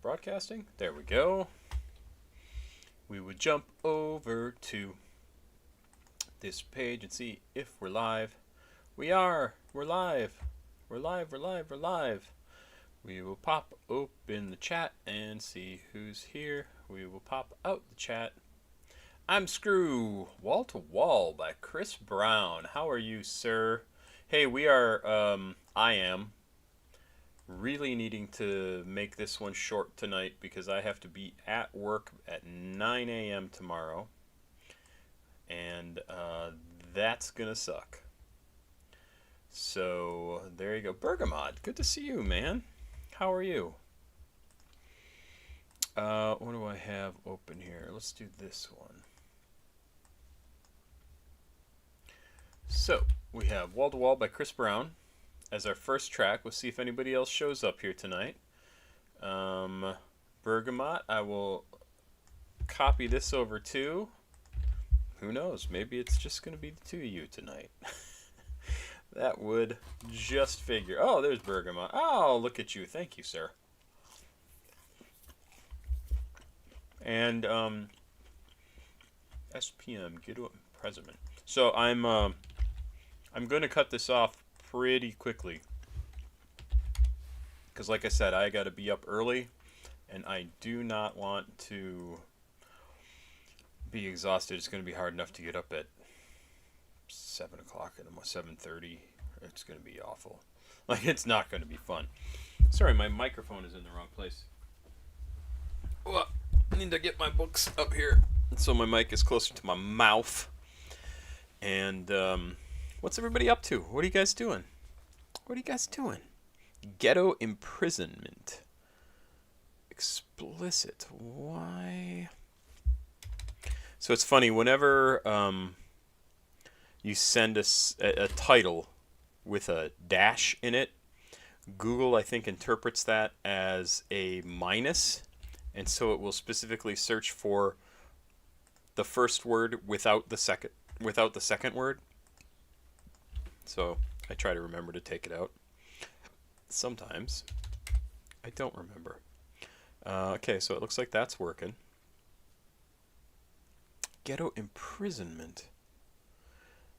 broadcasting. There we go. We would jump over to this page and see if we're live. We are. We're live. We're live. We're live. We're live. We will pop open the chat and see who's here. We will pop out the chat. I'm Screw. Wall to Wall by Chris Brown. How are you, sir? Hey, we are. I am really needing to make this one short tonight because I have to be at work at 9 a.m. tomorrow. And that's gonna suck. So there you go. Bergamot, good to see you, man. How are you? What do I have open here? Let's do this one. So we have Wall to Wall by Chris Brown as our first track. We'll see if anybody else shows up here tonight. Bergamot, I will copy this over too. Who knows? Maybe it's just going to be the two of you tonight. That would just figure. Oh, there's Bergamot. Oh, look at you. Thank you, sir. And SPM, Ghetto, imprisonment. So I'm going to cut this off pretty quickly. Because like I said, I got to be up early. And I do not want to be exhausted. It's going to be hard enough to get up at 7 o'clock and almost 7:30. It's going to be awful. Like, it's not going to be fun. Sorry, my microphone is in the wrong place. Well, I need to get my books up here so my mic is closer to my mouth. And what's everybody up to? What are you guys doing? What are you guys doing? Ghetto imprisonment. Explicit. Why? So it's funny, whenever you send us a title with a dash in it, Google, I think, interprets that as a minus, and so it will specifically search for the first word without the second word. So I try to remember to take it out. Sometimes I don't remember. Okay, so it looks like that's working. Ghetto imprisonment.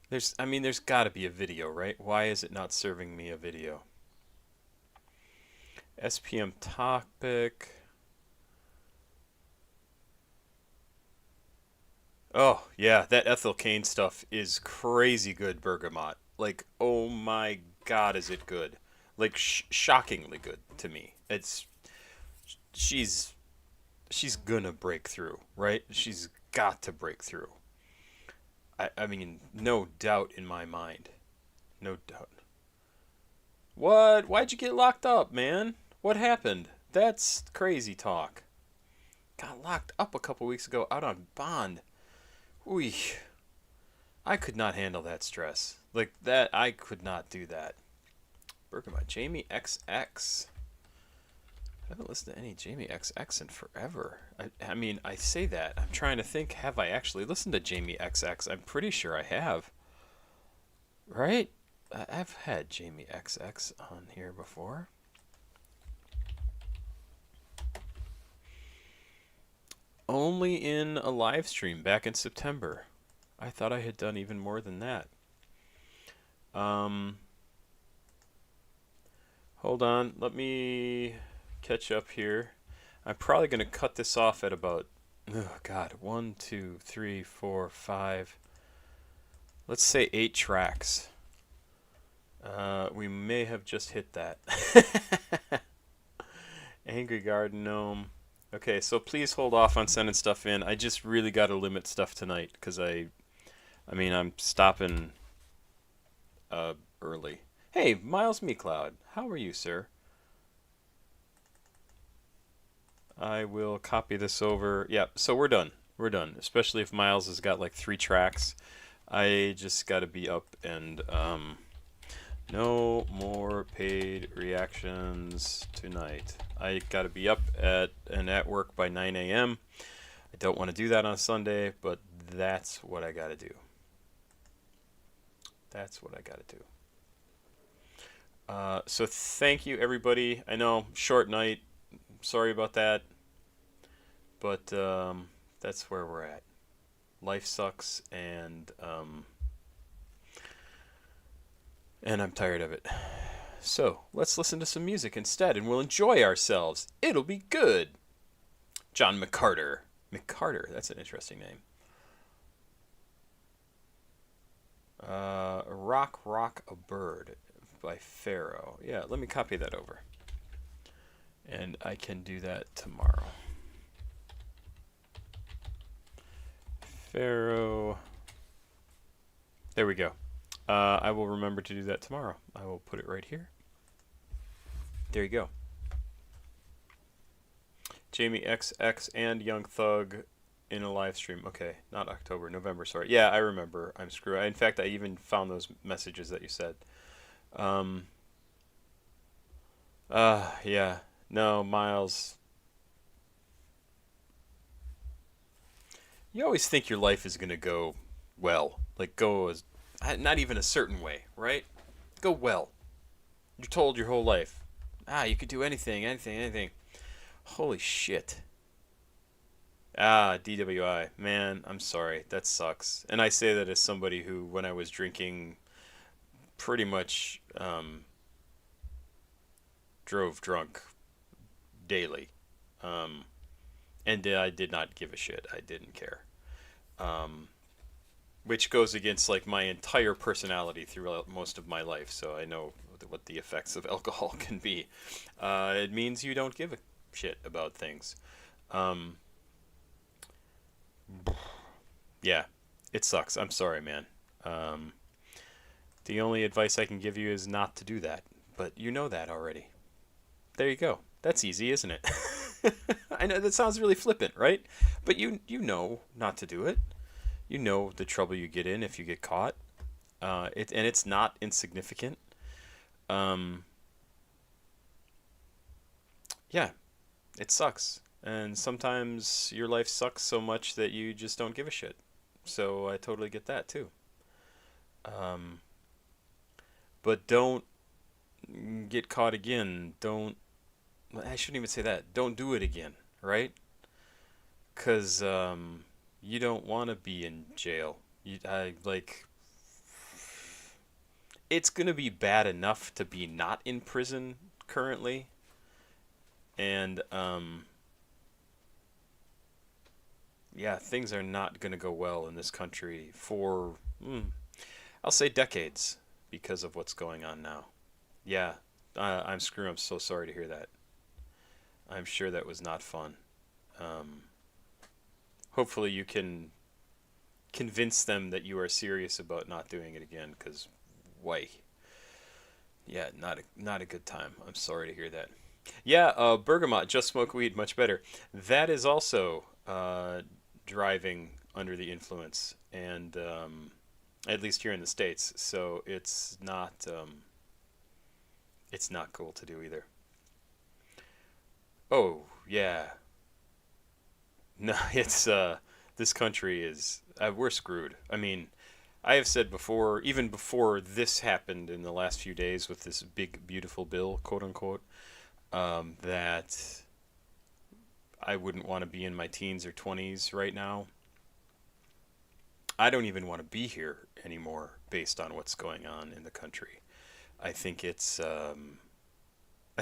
There's got to be a video, right? Why is it not serving me a video? SPM topic. Oh, yeah, that Ethel Cain stuff is crazy good, Bergamot. Like, oh my God, is it good? Like, shockingly good to me. She's gonna break through, right? She's got to break through. I mean, no doubt in my mind. No doubt. What? Why'd you get locked up, man? What happened? That's crazy talk. Got locked up a couple weeks ago out on bond. Ooh. I could not handle that stress. Like that, I could not do that. Bergamot, Jamie XX. I haven't listened to any Jamie XX in forever. I mean, I say that. I'm trying to think, have I actually listened to Jamie XX? I'm pretty sure I have. Right? I've had Jamie XX on here before. Only in a live stream back in September. I thought I had done even more than that. Hold on. Let me catch up here. I'm probably going to cut this off at about, oh God, 1, 2, 3, 4, 5. Let's say 8 tracks. We may have just hit that. Angry Garden Gnome. Okay, so please hold off on sending stuff in. I just really got to limit stuff tonight because I'm stopping early. Hey, Miles MCloud. How are you, sir? I will copy this over. Yeah, so we're done. We're done. Especially if Miles has got like 3 tracks. I just got to be up and no more paid reactions tonight. I got to be up and at work by 9 a.m. I don't want to do that on Sunday, but that's what I got to do. That's what I got to do. So thank you, everybody. I know, short night, Sorry about that, but that's where we're at. Life sucks, and I'm tired of it. So let's listen to some music instead, and we'll enjoy ourselves. It'll be good. John McCarter. McCarter, that's an interesting name. Rock, Rock a Bird by Pharaoh. Yeah, let me copy that over. And I can do that tomorrow. Pharaoh. There we go. I will remember to do that tomorrow. I will put it right here. There you go. Jamie XX and Young Thug in a live stream. Okay, not October, November, sorry. Yeah, I remember. I'm screwed. In fact, I even found those messages that you said. Yeah. No, Miles. You always think your life is going to go well. Like, go as, not even a certain way, right? Go well. You're told your whole life. You could do anything, anything, anything. Holy shit. DWI. Man, I'm sorry. That sucks. And I say that as somebody who, when I was drinking, pretty much drove drunk daily. And I did not give a shit. I didn't care. Which goes against like my entire personality throughout most of my life, so I know what the effects of alcohol can be. It means you don't give a shit about things. Yeah, it sucks. I'm sorry, man. The only advice I can give you is not to do that, but you know that already. There you go. That's easy, isn't it? I know that sounds really flippant, right? But you know not to do it. You know the trouble you get in if you get caught. And it's not insignificant. Yeah, it sucks. And sometimes your life sucks so much that you just don't give a shit. So I totally get that too. But don't get caught again. I shouldn't even say that. Don't do it again, right? Because you don't want to be in jail. It's going to be bad enough to be not in prison currently. And, yeah, things are not going to go well in this country for, I'll say decades because of what's going on now. Yeah, I'm screwed. I'm so sorry to hear that. I'm sure that was not fun. Hopefully you can convince them that you are serious about not doing it again, because why? Yeah, not a good time. I'm sorry to hear that. Yeah, Bergamot, just smoke weed, much better. That is also driving under the influence, and at least here in the States. So it's not cool to do either. Oh yeah, no, it's this country is we're screwed. I mean, I have said before, even before this happened in the last few days with this big beautiful bill, quote unquote, that I wouldn't want to be in my teens or 20s right now. I don't even want to be here anymore based on what's going on in the country. I think it's I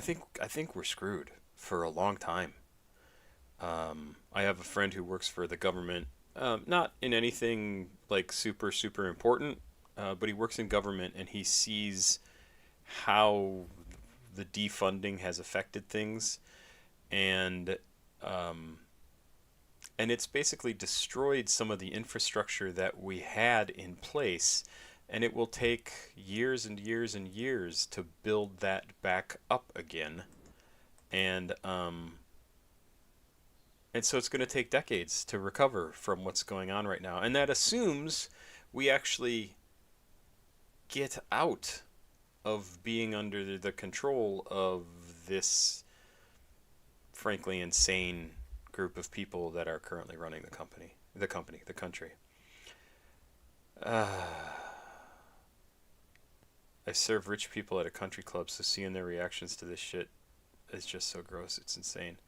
think we're screwed for a long time. I have a friend who works for the government, not in anything like super, super important, but he works in government and he sees how the defunding has affected things, and it's basically destroyed some of the infrastructure that we had in place, and it will take years and years and years to build that back up again, and so it's going to take decades to recover from what's going on right now. And that assumes we actually get out of being under the control of this, frankly, insane group of people that are currently running the country. I serve rich people at a country club, so seeing their reactions to this shit is just so gross. It's insane.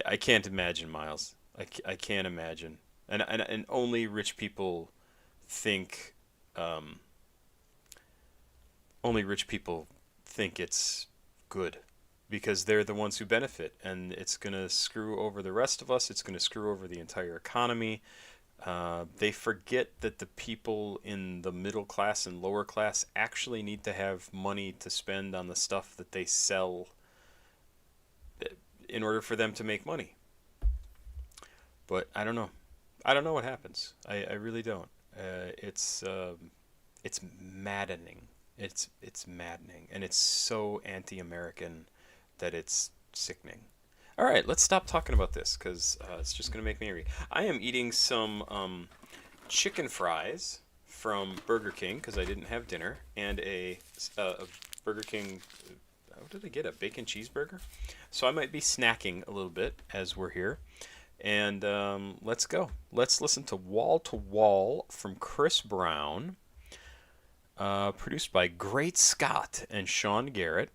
I can't imagine, Miles. I can't imagine. And only rich people think um, only rich people think it's good because they're the ones who benefit, and it's going to screw over the rest of us. It's going to screw over the entire economy. They forget that the people in the middle class and lower class actually need to have money to spend on the stuff that they sell in order for them to make money. But I don't know. I don't know what happens. I really don't. It's maddening. It's maddening, and it's so anti-American that it's sickening. All right, let's stop talking about this because it's just gonna make me angry. I am eating some chicken fries from Burger King because I didn't have dinner, and a Burger King. What did I get? A bacon cheeseburger. So I might be snacking a little bit as we're here. And let's go. Let's listen to Wall to Wall from Chris Brown, produced by Great Scott and Sean Garrett.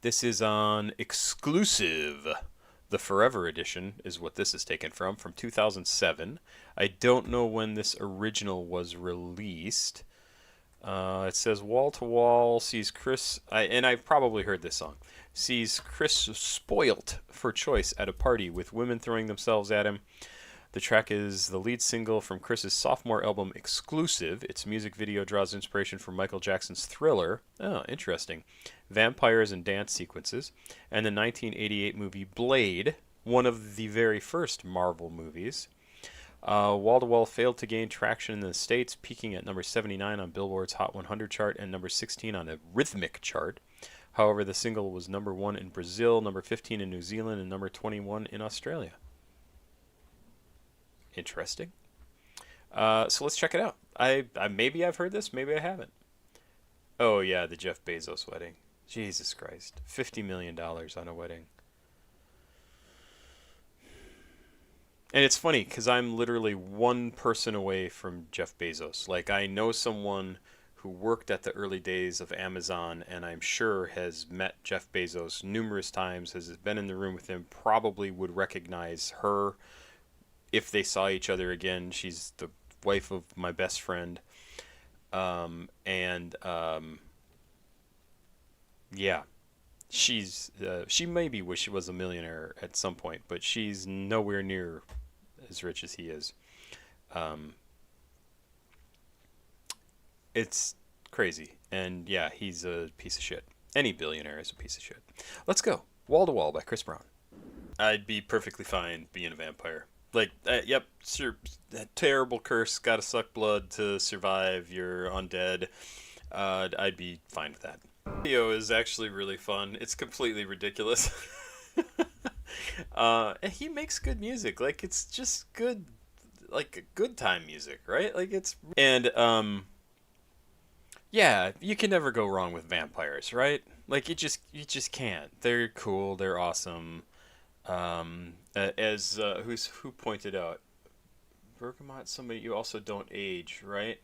This is on exclusive. The Forever Edition is what this is taken from 2007. I don't know when this original was released. It says Wall to Wall sees Chris, and I've probably heard this song, sees Chris spoilt for choice at a party with women throwing themselves at him. The track is the lead single from Chris's sophomore album Exclusive. Its music video draws inspiration from Michael Jackson's Thriller. Oh, interesting. Vampires and dance sequences. And the 1988 movie Blade, one of the very first Marvel movies. Wall to Wall failed to gain traction in the States, peaking at number 79 on Billboard's Hot 100 chart and number 16 on the Rhythmic chart. However, the single was number 1 in Brazil, number 15 in New Zealand, and number 21 in Australia. Interesting. So let's check it out. I maybe I've heard this, maybe I haven't. Oh yeah, the Jeff Bezos wedding. Jesus Christ, $50 million on a wedding. And it's funny because I'm literally one person away from Jeff Bezos. Like, I know someone who worked at the early days of Amazon, and I'm sure has met Jeff Bezos numerous times, has been in the room with him, probably would recognize her if they saw each other again. She's the wife of my best friend. Yeah, she maybe wish she was a millionaire at some point, but she's nowhere near as rich as he is. It's crazy. And yeah, he's a piece of shit. Any billionaire is a piece of shit. Let's go. Wall to Wall by Chris Brown. I'd be perfectly fine being a vampire. Like, yep, sure, terrible curse, gotta suck blood to survive, you're undead. I'd be fine with that. The video is actually really fun. It's completely ridiculous. And he makes good music. Like, it's just good, like, good time music, right? Like, it's... And, yeah, you can never go wrong with vampires, right? Like, you just can't. They're cool, they're awesome. Who pointed out? Bergamot, somebody, you also don't age, right?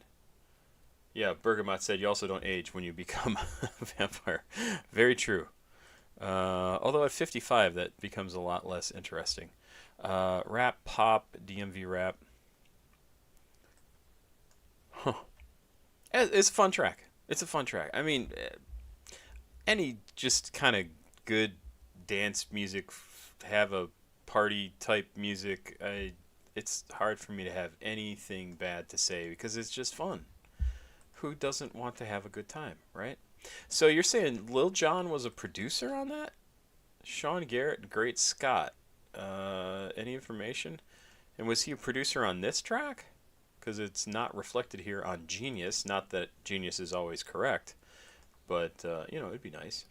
Yeah, Bergamot said you also don't age when you become a vampire. Very true. Although at 55, that becomes a lot less interesting. Rap, pop, DMV rap. Huh. It's a fun track. It's a fun track. I mean, any just kind of good dance music, have a party type music, it's hard for me to have anything bad to say because it's just fun. Who doesn't want to have a good time, right? So you're saying Lil Jon was a producer on that? Sean Garrett, Great Scott. Any information? And was he a producer on this track? Because it's not reflected here on Genius. Not that Genius is always correct, but it'd be nice.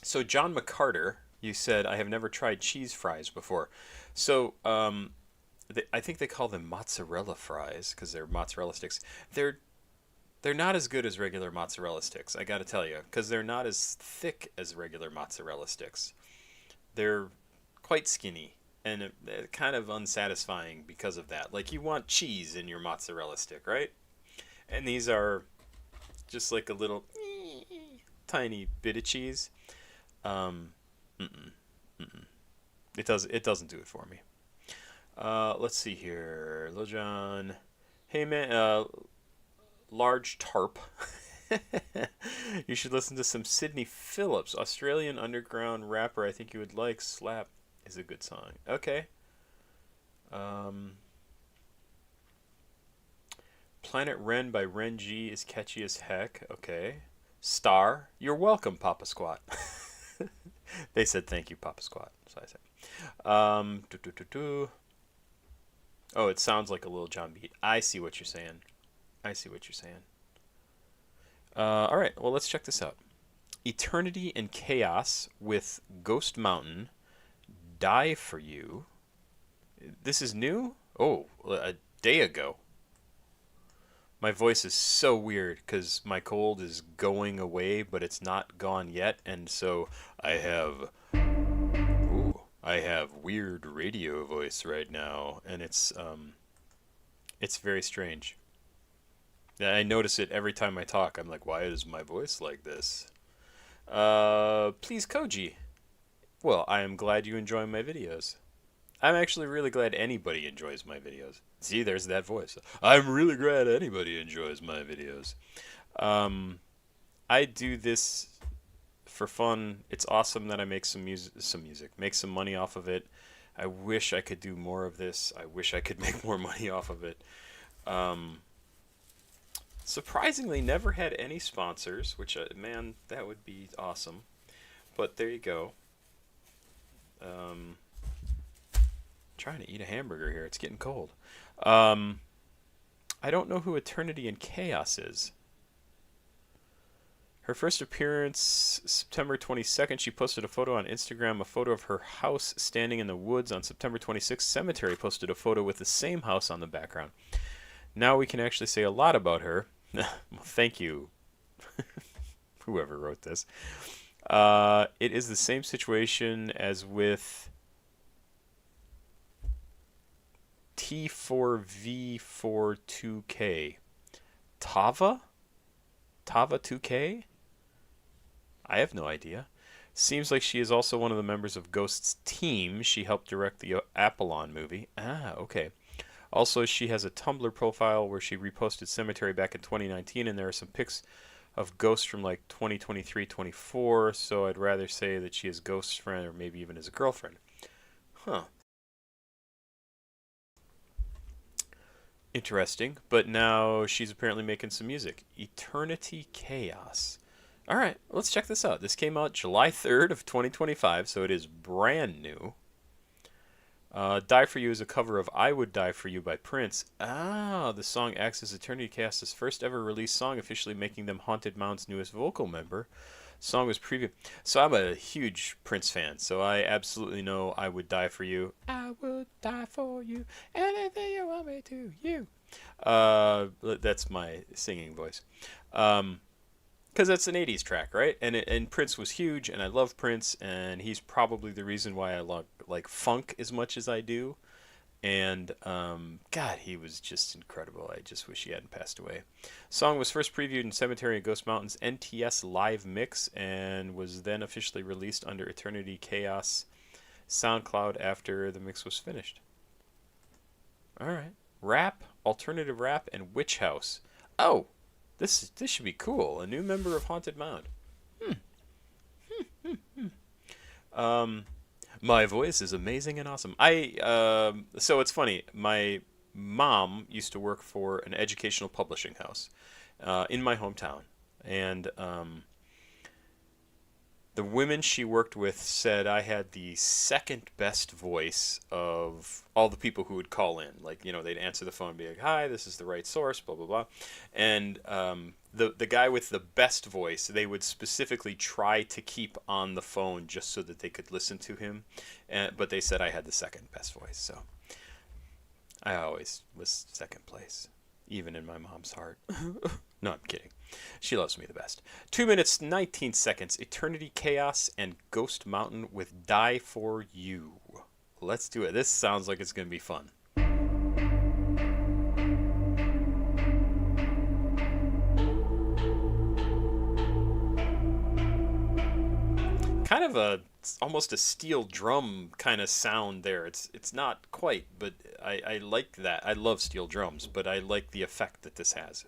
So John McCarter, you said, I have never tried cheese fries before. So I think they call them mozzarella fries because they're mozzarella sticks. They're not as good as regular mozzarella sticks, I got to tell you, because they're not as thick as regular mozzarella sticks. They're quite skinny and kind of unsatisfying because of that. Like, you want cheese in your mozzarella stick, right? And these are just like a little tiny bit of cheese. It doesn't do it for me. Let's see here. Lil Jon. Hey man, large tarp. You should listen to some Sydney Phillips, Australian underground rapper. I think you would like. Slap is a good song. Okay. Planet Ren by Ren G is catchy as heck. Okay. Star, you're welcome, Papa Squat. They said thank you, Papa Squat. So I said. Oh, it sounds like a Lil Jon beat. I see what you're saying. I see what you're saying. All right, well, let's check this out. Eternity and Chaos with Ghost Mountain. Die for You. This is new? Oh, a day ago. My voice is so weird because my cold is going away, but it's not gone yet, and so I have weird radio voice right now, and it's very strange. I notice it every time I talk. I'm like, why is my voice like this? Please, Koji. Well, I am glad you enjoy my videos. I'm actually really glad anybody enjoys my videos. See, there's that voice. I'm really glad anybody enjoys my videos. I do this for fun. It's awesome that I make some music, make some money off of it. I wish I could do more of this. I wish I could make more money off of it. Surprisingly, never had any sponsors, which, man, that would be awesome. But there you go. Trying to eat a hamburger here. It's getting cold. I don't know who Eternity and Chaos is. Her first appearance, September 22nd. She posted a photo on Instagram, a photo of her house standing in the woods. On September 26th, Cemetery posted a photo with the same house on the background. Now we can actually say a lot about her. Well, thank you, whoever wrote this. It is the same situation as with T4V42K. Tava 2K? I have no idea. Seems like she is also one of the members of Ghost's team. She helped direct the Apollon movie. Ah, okay. Also, she has a Tumblr profile where she reposted Cemetery back in 2019, and there are some pics of Ghost from like 2023, 24, so I'd rather say that she is Ghost's friend or maybe even as a girlfriend. Huh. Interesting, but now she's apparently making some music. Eternity Chaos. All right, let's check this out. This came out July 3rd of 2025, so it is brand new. Die For You is a cover of I Would Die For You by Prince. Ah, the song acts as Eternity Chaos' first ever released song, officially making them Haunted Mound's newest vocal member. Song was previewed. So I'm a huge Prince fan, so I absolutely know I Would Die For You. I would die for you, anything you want me to, you. That's my singing voice. Because that's an 80s track, right? And Prince was huge, and I love Prince, and he's probably the reason why I like funk as much as I do. And, God, he was just incredible. I just wish he hadn't passed away. Song was first previewed in Cemetery and Ghost Mountain's NTS live mix, and was then officially released under Eternity Chaos SoundCloud after the mix was finished. Alright. Rap, alternative rap, and Witch House. Oh! This should be cool. A new member of Haunted Mound. My voice is amazing and awesome. So it's funny. My mom used to work for an educational publishing house in my hometown, and the women she worked with said I had the second best voice of all the people who would call in. Like, they'd answer the phone and be like, "Hi, this is the right source, blah, blah, blah." And the guy with the best voice, they would specifically try to keep on the phone just so that they could listen to him. But they said I had the second best voice, so I always was second place, even in my mom's heart. No, I'm kidding. She loves me the best. 2 minutes, 19 seconds. Eternity Chaos and Ghost Mountain with Die For You. Let's do it. This sounds like it's going to be fun. Kind of a it's almost a steel drum kind of sound there. It's not quite, but I like that. I love steel drums, but I like the effect that this has.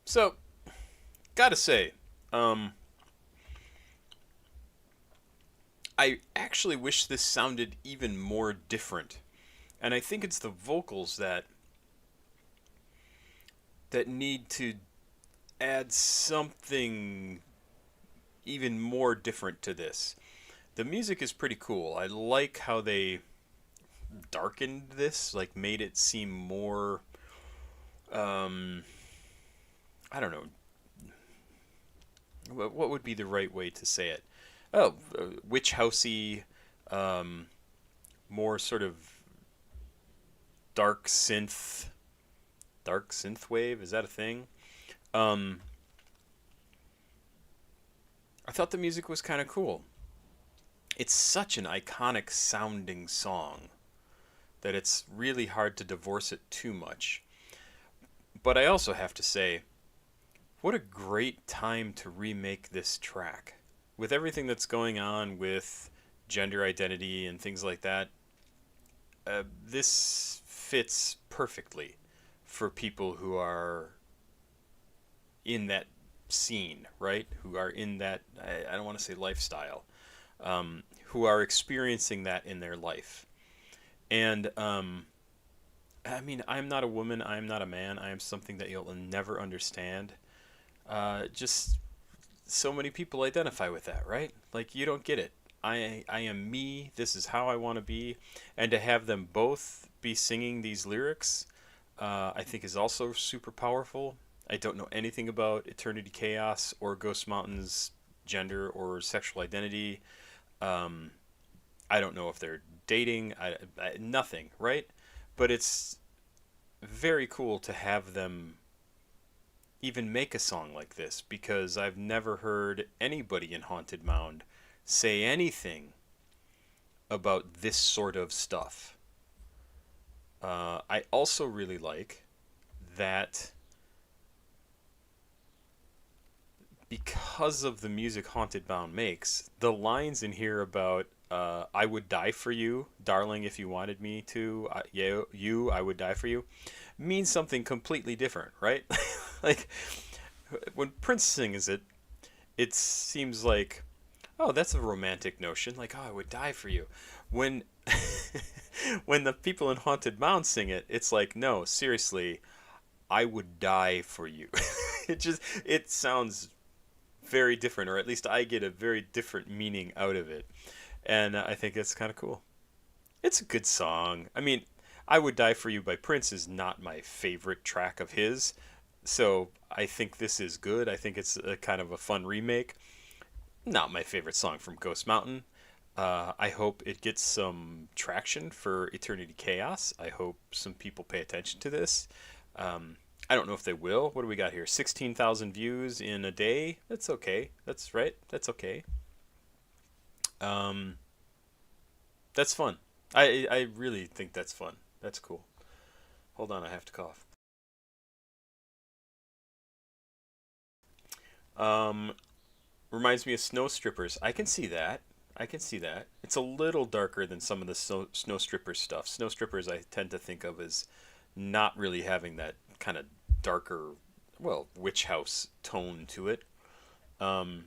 So, gotta say, I actually wish this sounded even more different. And I think it's the vocals that need to add something even more different to this. The music is pretty cool. I like how they darkened this, like made it seem more I don't know. What would be the right way to say it? Oh, witch housey, more sort of dark synth wave. Is that a thing? I thought the music was kind of cool. It's such an iconic sounding song that it's really hard to divorce it too much. But I also have to say, what a great time to remake this track. With everything that's going on with gender identity and things like that, this fits perfectly for people who are in that scene, right? Who are in that, I don't want to say lifestyle, who are experiencing that in their life. And, I mean, I'm not a woman, I'm not a man, I am something that you'll never understand. Just so many people identify with that, right? Like, you don't get it. I am me, this is how I want to be. And to have them both be singing these lyrics, I think is also super powerful. I don't know anything about Eternity Chaos or Ghost Mountain's gender or sexual identity. I don't know if they're dating, nothing, right? But it's very cool to have them even make a song like this, because I've never heard anybody in Haunted Mound say anything about this sort of stuff. I also really like that because of the music Haunted Mound makes, the lines in here about I would die for you, darling, if you wanted me to, I would die for you, means something completely different, right? Like, when Prince sings it, it seems like, oh, that's a romantic notion, like, oh, I would die for you. When when the people in Haunted Mound sing it, it's like, no, seriously, I would die for you. It sounds very different, or at least I get a very different meaning out of it. And I think it's kind of cool. It's a good song. I mean, I Would Die for You by Prince is not my favorite track of his. So I think this is good. I think it's a kind of a fun remake. Not my favorite song from Ghost Mountain. I hope it gets some traction for Eternity Chaos. I hope some people pay attention to this. I don't know if they will. What do we got here? 16,000 views in a day? That's okay. That's right. That's okay. That's fun. I really think that's fun. That's cool. Hold on, I have to cough. Um, Reminds me of Snow Strippers. I can see that. I can see that. It's a little darker than some of the Snow Strippers stuff. Snow Strippers I tend to think of as not really having that kind of darker, well, witch house tone to it. Um,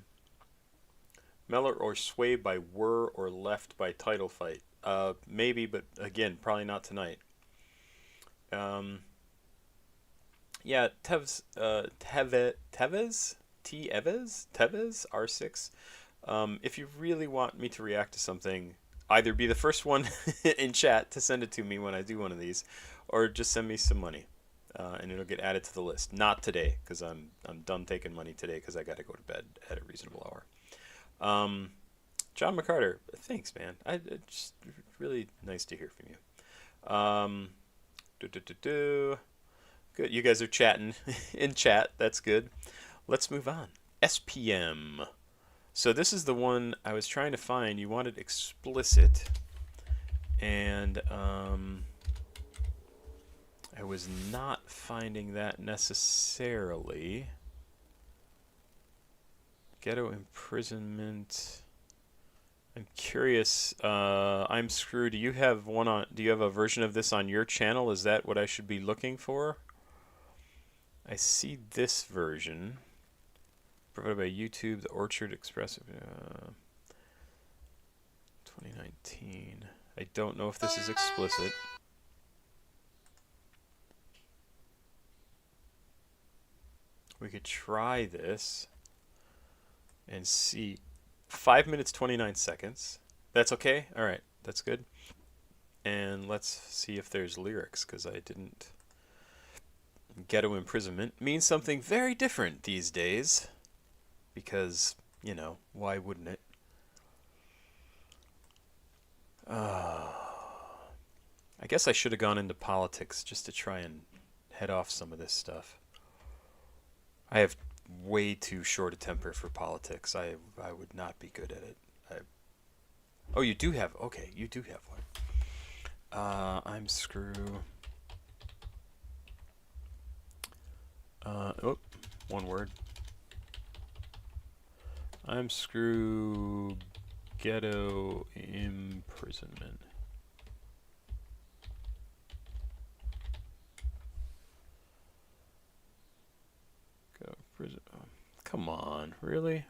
Mellow or Sway by Whir or Left by Title Fight. Maybe, but again, probably not tonight. Um, yeah, Tevez R6. If you really want me to react to something, either be the first one in chat to send it to me when I do one of these, or just send me some money, and it'll get added to the list. Not today, because I'm done taking money today because I got to go to bed at a reasonable hour. John McCarter, thanks, man. Just really nice to hear from you. Good, you guys are chatting in chat. That's good. Let's move on. SPM. So this is the one I was trying to find. You wanted explicit, and I was not finding that necessarily. Ghetto imprisonment. I'm curious. I'm Screw. Do you have one on? Do you have a version of this on your channel? Is that what I should be looking for? I see this version provided by YouTube. The Orchard Express. 2019. I don't know if this is explicit. We could try this and see. 5 minutes 29 seconds. That's okay? Alright, that's good. And let's see if there's lyrics, because I didn't. Ghetto imprisonment means something very different these days. Because, you know, why wouldn't it? I guess I should have gone into politics just to try and head off some of this stuff. I have way too short a temper for politics. I would not be good at it. Oh, you do have. Okay, you do have one. I'm Screw. Oh, one word. I'm Screw. Ghetto imprisonment. Oh, come on, really?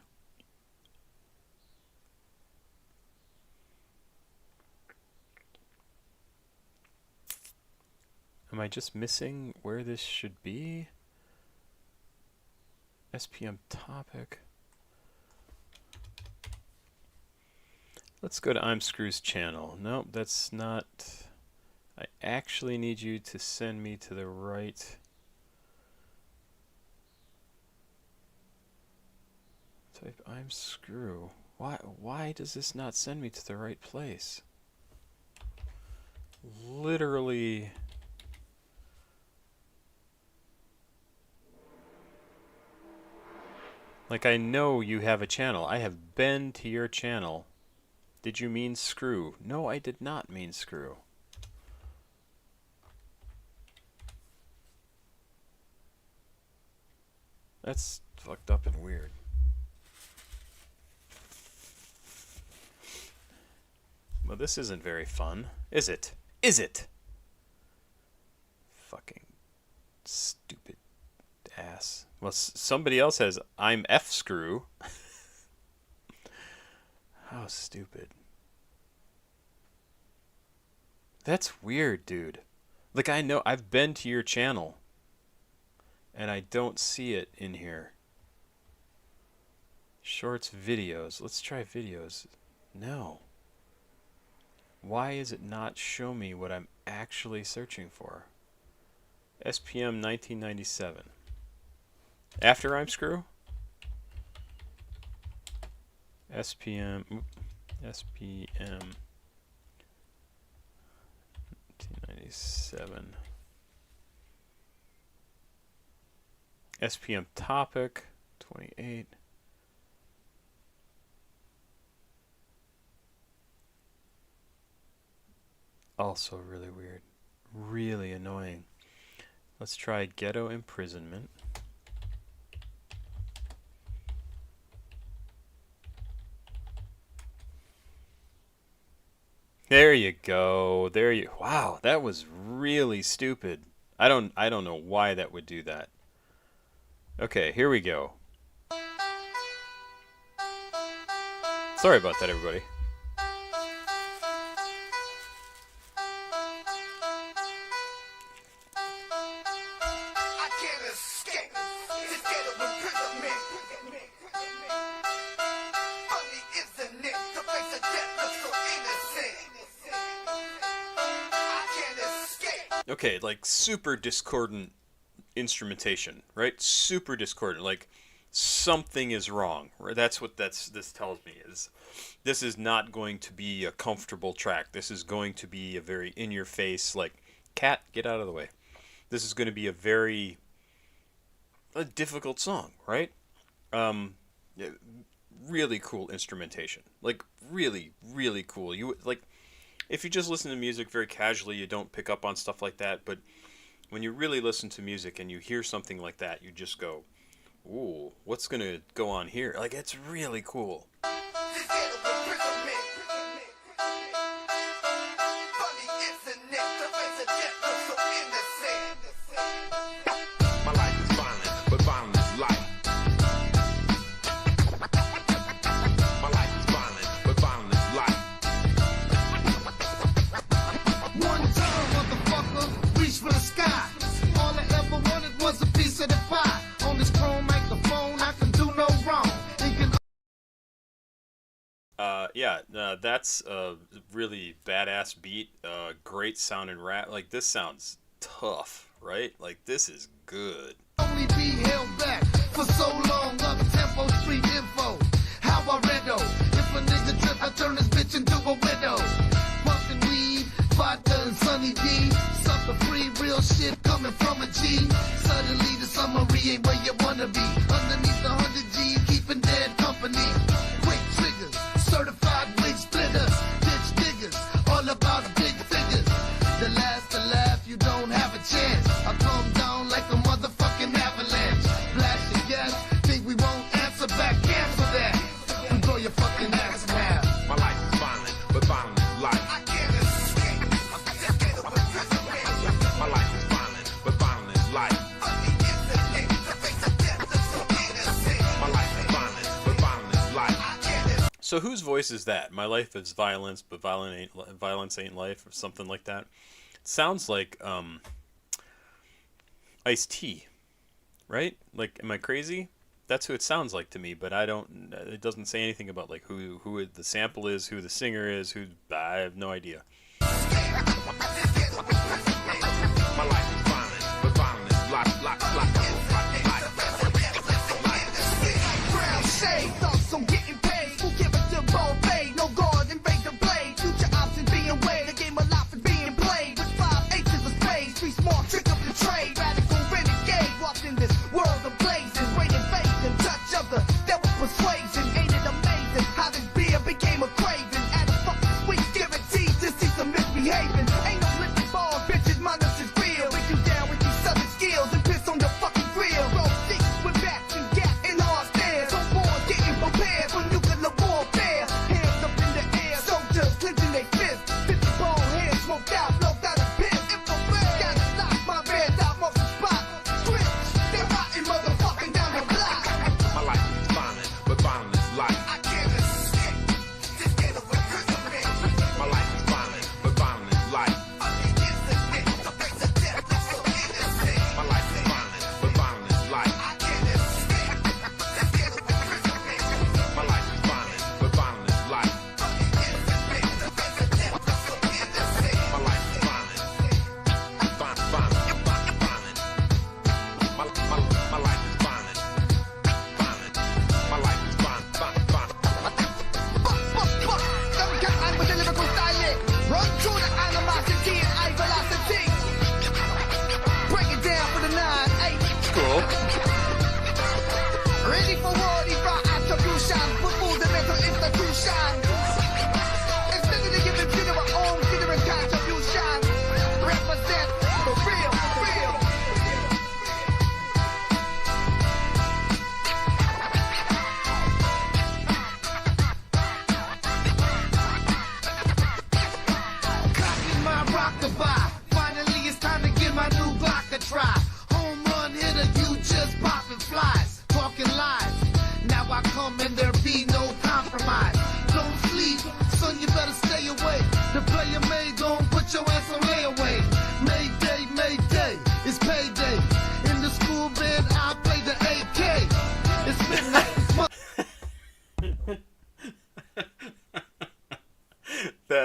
Am I just missing where this should be? SPM topic. Let's go to I'm Screw's channel. Nope, that's not. I actually need you to send me to the right. Type I'm Screw. Why does this not send me to the right place? Literally. Like, I know you have a channel. I have been to your channel. Did you mean Screw? No, I did not mean Screw. That's fucked up and weird. Well, this isn't very fun, is it? Is it? Fucking stupid ass. Well, somebody else has I'm F Screw. How stupid. That's weird, dude. Like, I know I've been to your channel and I don't see it in here. Shorts, videos. Let's try videos. No. Why is it not show me what I'm actually searching for? SPM 1997. After I'm Screw? SPM 1997. SPM topic 28. Also really weird. Really annoying. Let's try Ghetto imprisonment. There you go. There you. Wow, that was really stupid. I don't know why that would do that. Okay, here we go. Sorry about that, everybody. Okay, like super discordant instrumentation, right? Super discordant, like something is wrong. Right? That's what this tells me is this is not going to be a comfortable track. This is going to be a very in-your-face, like, cat, get out of the way. This is going to be a difficult song, right? Yeah, really cool instrumentation, like really, really cool. You like. If you just listen to music very casually, you don't pick up on stuff like that. But when you really listen to music and you hear something like that, you just go, ooh, what's going to go on here? Like, it's really cool. That's a really badass beat, great sounding rap. Like, this sounds tough, right? Like, this is good. Only be held back for so long, up tempo, street info. How I redo. If a nigga trip, I turn this bitch into a widow. Pumping weed, vodka and Sunny D. Sucker free, real shit coming from a G. Suddenly the summary ain't where you wanna be. Underneath the 100 G, keeping dead company. Quick triggers, certified wig splitters, ditch diggers, all about big figures. The last to laugh, you don't have a chance. I come down like a motherfucking avalanche. Blast your gas, think we won't answer back, cancel that. We blow your fucking ass in half. My life is violent, but violent is life. I can't escape. My life is violent, but violent is life. My life is violent, but violent is life. So whose voice is that? My life is violence, but violence ain't life, or something like that. It sounds like Ice-T, right? Like, am I crazy? That's who it sounds like to me, but I don't. It doesn't say anything about like who the sample is, who the singer is, who. I have no idea. My life is violent, but violent is life. Brown shade, thoughts on getting paid. Who give it to both paid? No guard, invade the blade. Future options being weighed. The game of life is being played. With 5 H's of spades. 3 small trick of the trade. Radical renegade. Watching this world of blazing. Great invasion. Touch of the devil persuasion. Ain't it amazing how this beer became a craving? At a fucking sweet guaranteed to see some misbehaving. Ain't no living ball, bitches, my nuts is real. Break you down with these southern skills and piss on your fucking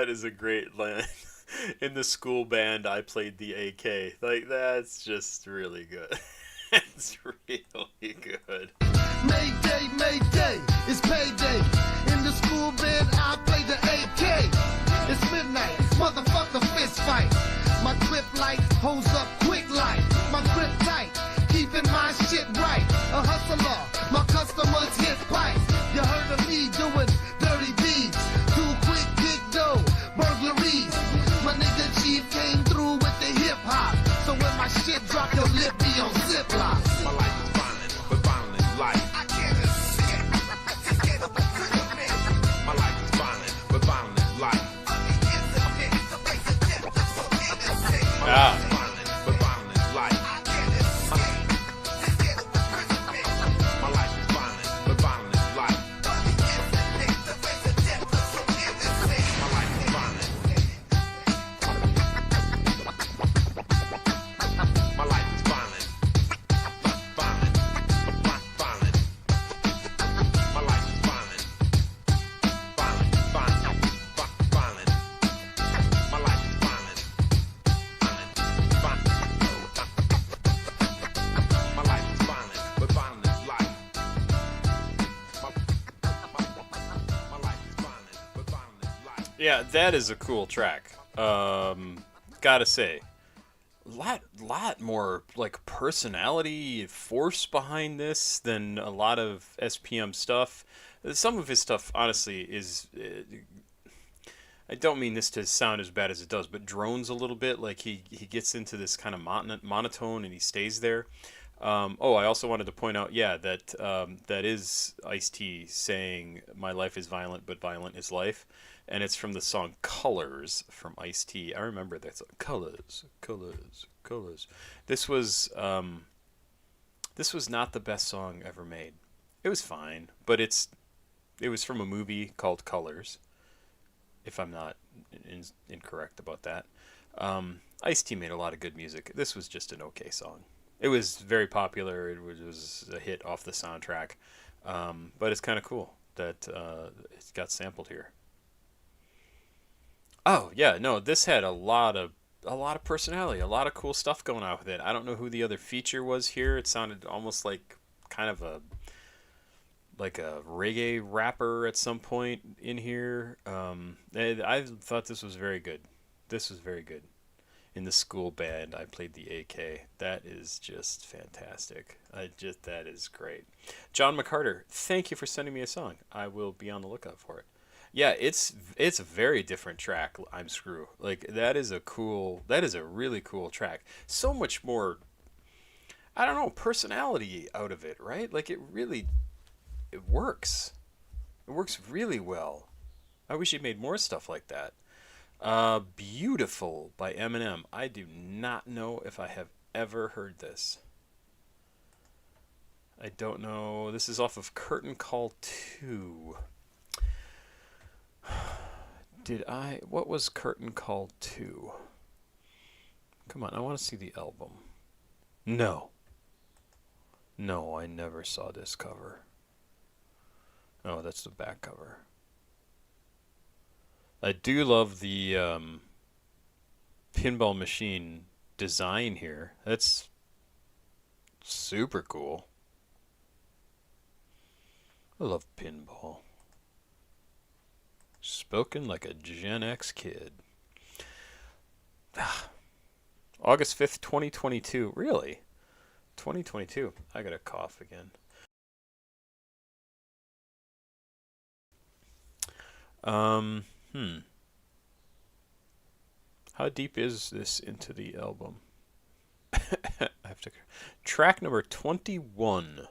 That is a great line. In the school band, I played the AK. Like, that's just really good. It's really good. Mayday, Mayday, it's payday. In the school band, I play the AK. It's midnight, motherfucker fist fight. My grip light holds up quick like my grip tight, keeping my shit right. A hustler, my customers hit pipe. You heard of me doing dirty deeds, too quick kick dough, burglaries. My nigga Chief came through with the hip hop, so when my shit drop, your lip be on ziplock. My life is violent, but violent is life. I can't escape. My life is violent, but violent is life. My life is violent, but violent is life. My life is violent, but violent is life. My life is violent. My life is violent. Violent. Violent. My life is violent. Violent. Violent. Violent. My life is violent. Violent. My life is violent, but violent is life. My life is violent, but violent is life. Yeah, that is a cool track. Gotta say, lot more like personality, force behind this than a lot of SPM stuff. Some of his stuff, honestly, is. I don't mean this to sound as bad as it does, but drones a little bit. Like he gets into this kind of monotone and he stays there. I also wanted to point out, yeah, that that is Ice-T saying "My life is violent, but violent is life," and it's from the song "Colors" from Ice-T. I remember that song. Colors, colors, colors. This was not the best song ever made. It was fine, but it was from a movie called Colors, if I'm not incorrect about that. Ice-T made a lot of good music. This was just an okay song. It was very popular. It was a hit off the soundtrack. But it's kind of cool that it got sampled here. Oh yeah, no, this had a lot of personality, a lot of cool stuff going on with it. I don't know who the other feature was here. It sounded almost like kind of a reggae rapper at some point in here. I thought this was very good. This was very good. In the school band, I played the AK. That is just fantastic. That is great. John McCarter, thank you for sending me a song. I will be on the lookout for it. Yeah, it's a very different track. I'm Screw. Like that is a really cool track. So much more, I don't know, personality out of it, right? Like it works. It works really well. I wish he made more stuff like that. Beautiful by Eminem. I do not know if I have ever heard this. I don't know. This is off of Curtain Call 2. What was Curtain Call 2? Come on, I want to see the album. No, I never saw this cover. Oh, that's the back cover. I do love the pinball machine design here. That's super cool. I love pinball. Spoken like a Gen X kid. August 5th, 2022. Really? 2022. I gotta cough again. How deep is this into the album? I have to. Track number 21.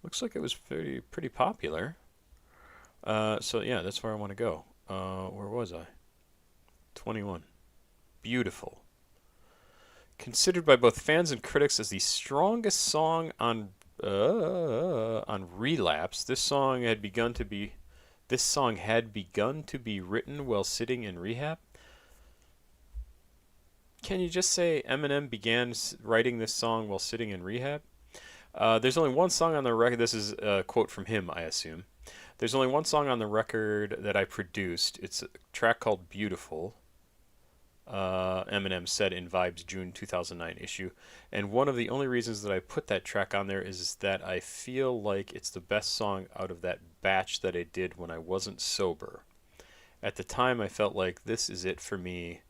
Looks like it was pretty popular. So yeah, that's where I want to go. Where was I? 21. Beautiful. Considered by both fans and critics as the strongest song on Relapse, this song had begun to be written while sitting in rehab. Can you just say Eminem began writing this song while sitting in rehab? There's only one song on the record. This is a quote from him, I assume. There's only one song on the record that I produced. It's a track called Beautiful. Eminem said in Vibes June 2009 issue. And one of the only reasons that I put that track on there is that I feel like it's the best song out of that batch that I did when I wasn't sober. At the time, I felt like this is it for me.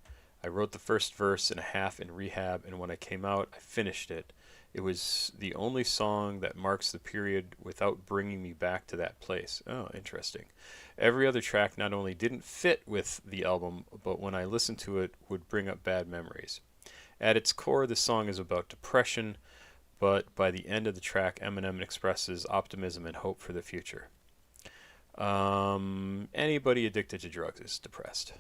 I wrote the first verse and a half in rehab, and when I came out, I finished it. It was the only song that marks the period without bringing me back to that place. Oh, interesting. Every other track not only didn't fit with the album, but when I listened to it, would bring up bad memories. At its core, the song is about depression, but by the end of the track, Eminem expresses optimism and hope for the future. Anybody addicted to drugs is depressed.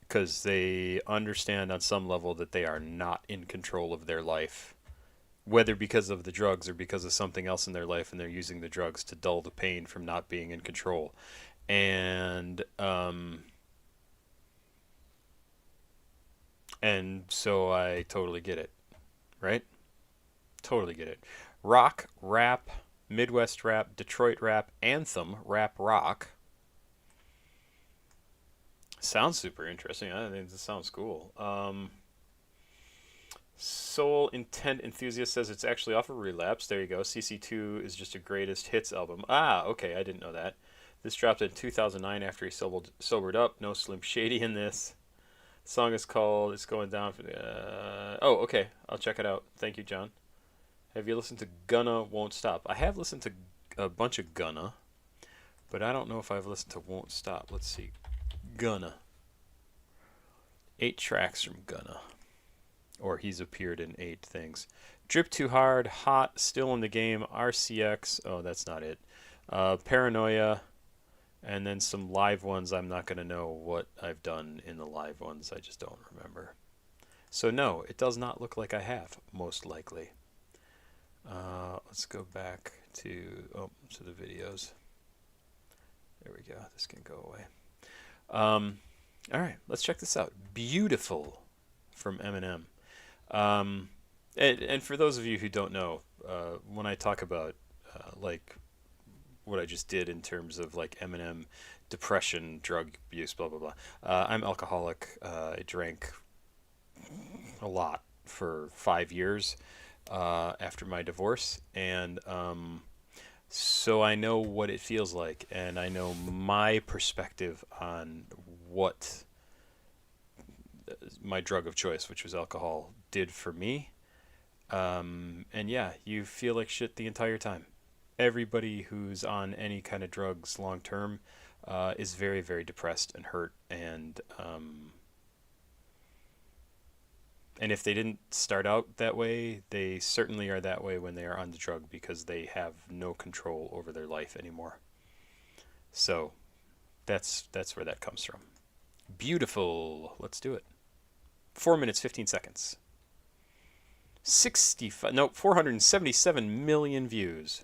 Because they understand on some level that they are not in control of their life, whether because of the drugs or because of something else in their life, and they're using the drugs to dull the pain from not being in control. And so I totally get it, right? Totally get it. Rock, rap, Midwest rap, Detroit rap, anthem, rap rock. Sounds super interesting. I think this sounds cool. Soul Intent Enthusiast says it's actually off of Relapse. There you go. CC2 is just a greatest hits album. Ah, okay. I didn't know that. This dropped in 2009 after he sobered up. No Slim Shady in this. The song is called It's Going Down. Oh, okay. I'll check it out. Thank you, John. Have you listened to Gunna Won't Stop? I have listened to a bunch of Gunna, but I don't know if I've listened to Won't Stop. Let's see. Gunna. 8 tracks from Gunna. Or he's appeared in 8 things. Drip Too Hard, Hot, Still in the Game, RCX. Oh, that's not it. Paranoia. And then some live ones. I'm not going to know what I've done in the live ones. I just don't remember. So no, it does not look like I have, most likely. Let's go back to the videos. There we go. This can go away. All right, let's check this out. Beautiful from Eminem. And for those of you who don't know, when I talk about like what I just did in terms of like Eminem, depression, drug abuse, blah, blah, blah. I'm alcoholic. I drank a lot for 5 years after my divorce. And so I know what it feels like, and I know my perspective on what my drug of choice, which was alcohol, did for me. And yeah, you feel like shit the entire time. Everybody who's on any kind of drugs long term is very, very depressed and hurt, and if they didn't start out that way, they certainly are that way when they are on the drug, because they have no control over their life anymore. So that's where that comes from. Beautiful. Let's do it. 4 minutes, 15 seconds. 477 million views.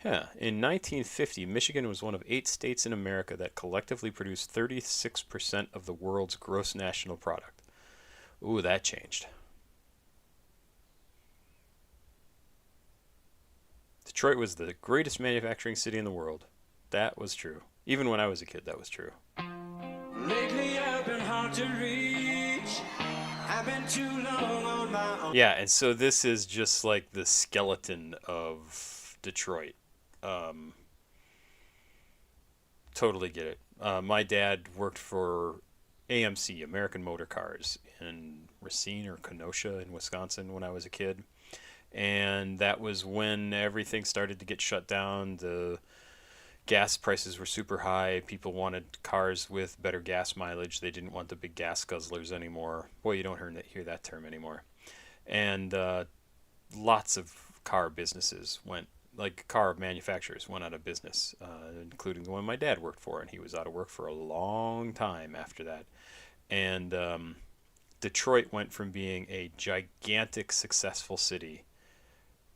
Yeah. In 1950, Michigan was one of 8 states in America that collectively produced 36% of the world's gross national product. Ooh, that changed. Detroit was the greatest manufacturing city in the world. That was true. Even when I was a kid, that was true. Lately I've been hard to reach. I've been too long on my own. Yeah, and so this is just like the skeleton of Detroit. Totally get it. My dad worked for AMC, American Motor Cars, in Racine or Kenosha in Wisconsin when I was a kid. And that was when everything started to get shut down. The gas prices were super high. People wanted cars with better gas mileage. They didn't want the big gas guzzlers anymore. Boy, you don't hear that term anymore. And lots of car businesses went, like car manufacturers went out of business, including the one my dad worked for, and he was out of work for a long time after that. And Detroit went from being a gigantic, successful city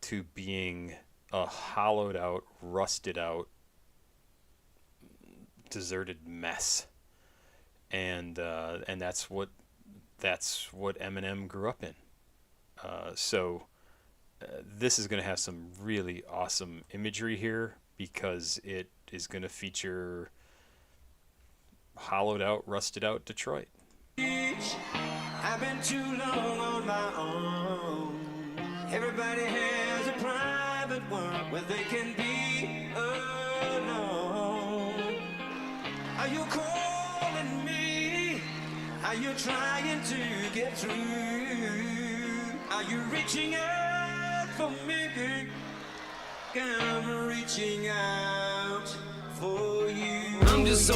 to being a hollowed out, rusted out, deserted mess. And that's what Eminem grew up in. So this is going to have some really awesome imagery here because it is going to feature hollowed out, rusted out Detroit. I've been too long on my own. Everybody has a private one where they can be alone. Are you calling me? Are you trying to get through? Are you reaching out for me? I'm reaching out for you. I'm just so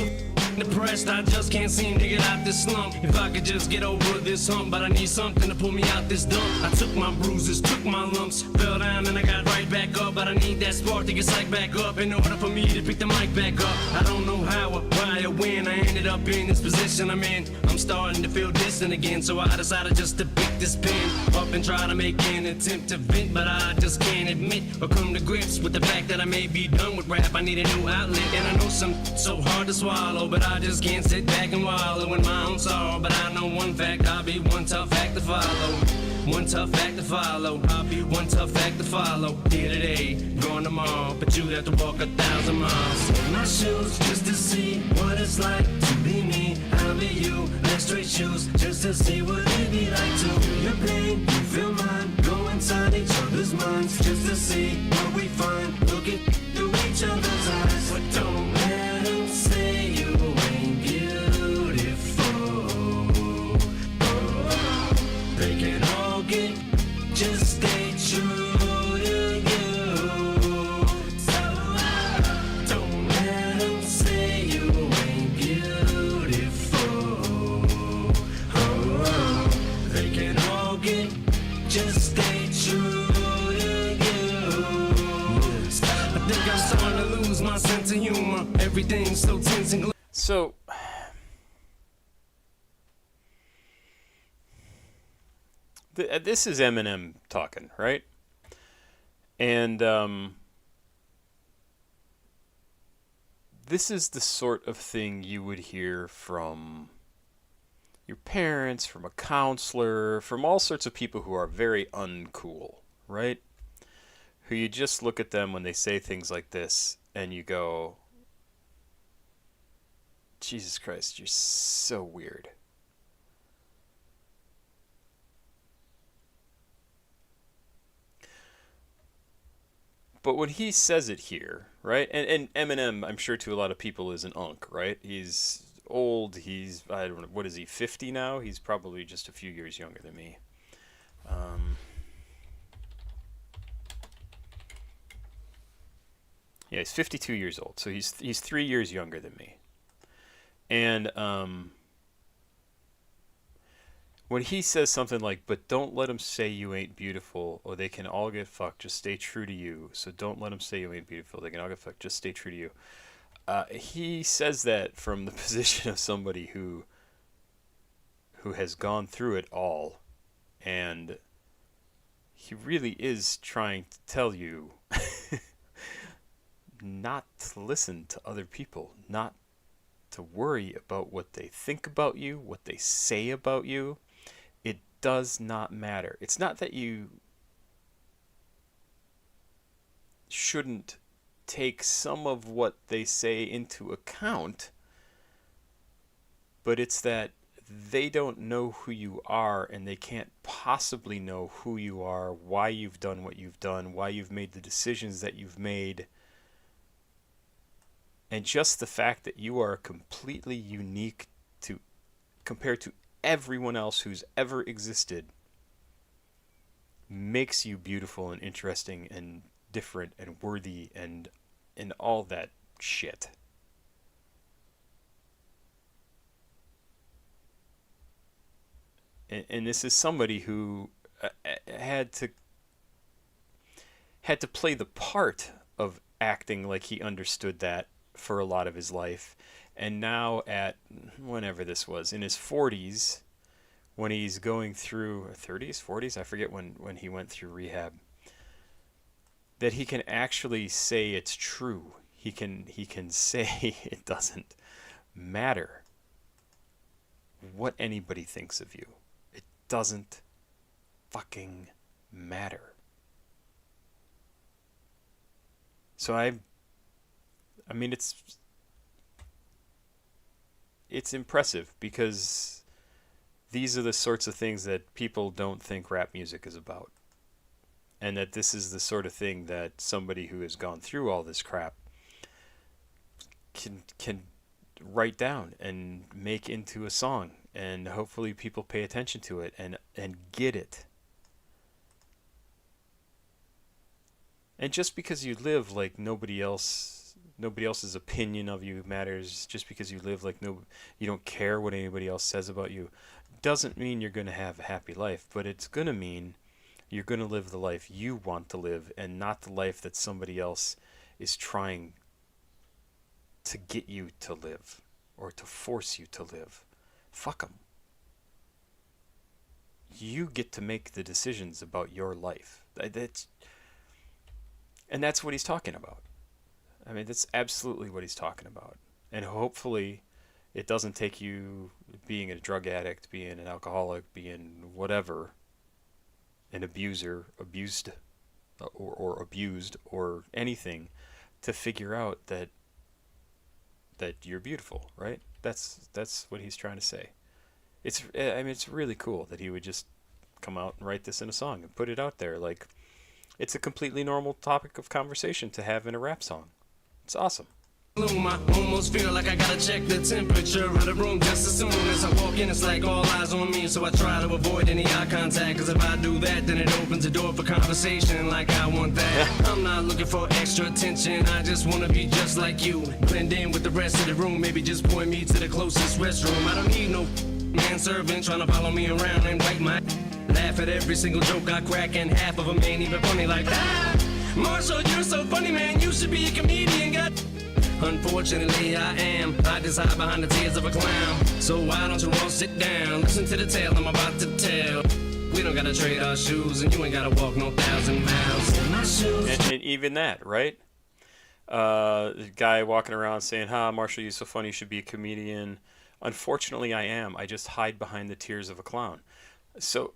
depressed, I just can't seem to get out this slump. If I could just get over this hump, but I need something to pull me out this dump. I took my bruises, took my lumps, fell down and I got right back up. But I need that spark to get psyched back up in order for me to pick the mic back up. I don't know how or why or when I ended up in this position I'm in. I'm starting to feel distant again, so I decided just to pick this pen up and try to make an attempt to vent. But I just can't admit or come to grips with the fact that I may be done with rap. I need a new outlet, and I know some so hard to swallow, but I just can't sit back and wallow in my own sorrow. But I know one fact, I'll be one tough act to follow. One tough act to follow. I'll be one tough act to follow. Here today, gone tomorrow, but you'd have to walk 1,000 miles in my shoes just to see what it's like to be me. I'll be you, let's trade shoes just to see what it'd be like to feel your pain, you feel mine. Go inside each other's minds just to see what we find. Look it through each other's eyes, but don't let them say you ain't beautiful. Oh, they can all get, just stay true to you. So don't let them say you ain't beautiful. Oh, they can all get, just stay true to you. I think I'm starting to lose my sense of humor. Everything's so tense and So, this is Eminem talking, right? And this is the sort of thing you would hear from your parents, from a counselor, from all sorts of people who are very uncool, right? Who you just look at them when they say things like this and you go, Jesus Christ, you're so weird. But when he says it here, right? And Eminem, I'm sure to a lot of people, is an unk, right? He's old. He's, I don't know, what is he, 50 now? He's probably just a few years younger than me. Yeah, he's 52 years old. So he's 3 years younger than me. And when he says something like, but don't let them say you ain't beautiful, or they can all get fucked, just stay true to you. So don't let them say you ain't beautiful, they can all get fucked, just stay true to you. He says that from the position of somebody who has gone through it all. And he really is trying to tell you not to listen to other people, not to worry about what they think about you, what they say about you. It does not matter. It's not that you shouldn't take some of what they say into account, but it's that they don't know who you are, and they can't possibly know who you are, why you've done what you've done, why you've made the decisions that you've made. And just the fact that you are completely unique compared to everyone else who's ever existed makes you beautiful and interesting and different and worthy and all that shit. And this is somebody who had to play the part of acting like he understood that for a lot of his life. And now at whenever this was, in his 40s, when he's going through 30s, 40s, I forget when he went through rehab, that he can actually say it's true. He can say it doesn't matter what anybody thinks of you. It doesn't fucking matter. So I mean, it's impressive because these are the sorts of things that people don't think rap music is about. And that this is the sort of thing that somebody who has gone through all this crap can write down and make into a song, and hopefully people pay attention to it and get it. And just because you live like nobody else's opinion of you matters, just because you live like you don't care what anybody else says about you, doesn't mean you're going to have a happy life, but it's going to mean you're going to live the life you want to live and not the life that somebody else is trying to get you to live or to force you to live. Fuck them. You get to make the decisions about your life. And that's what he's talking about. I mean, that's absolutely what he's talking about. And hopefully it doesn't take you being a drug addict, being an alcoholic, being whatever, an abuser, abused, or abused, or anything, to figure out that you're beautiful, right? That's what he's trying to say. It's really cool that he would just come out and write this in a song and put it out there. Like, it's a completely normal topic of conversation to have in a rap song. It's awesome. I almost feel like I gotta check the temperature of the room just as soon as I walk in. It's like all eyes on me, so I try to avoid any eye contact, cause if I do that, then it opens the door for conversation like I want that. I'm not looking for extra attention, I just wanna be just like you, blend in with the rest of the room, maybe just point me to the closest restroom. I don't need no manservant trying to follow me around and wipe my laugh at every single joke I crack, and half of them ain't even funny like that. Marshall, you're so funny, man, you should be a comedian, God. Unfortunately, I am. I just hide behind the tears of a clown. So why don't you all sit down? Listen to the tale I'm about to tell. We don't gotta trade our shoes, and you ain't gotta walk no 1,000 miles in my shoes. And even that, right? The guy walking around saying, Marshall, you're so funny, you should be a comedian. Unfortunately, I am. I just hide behind the tears of a clown. So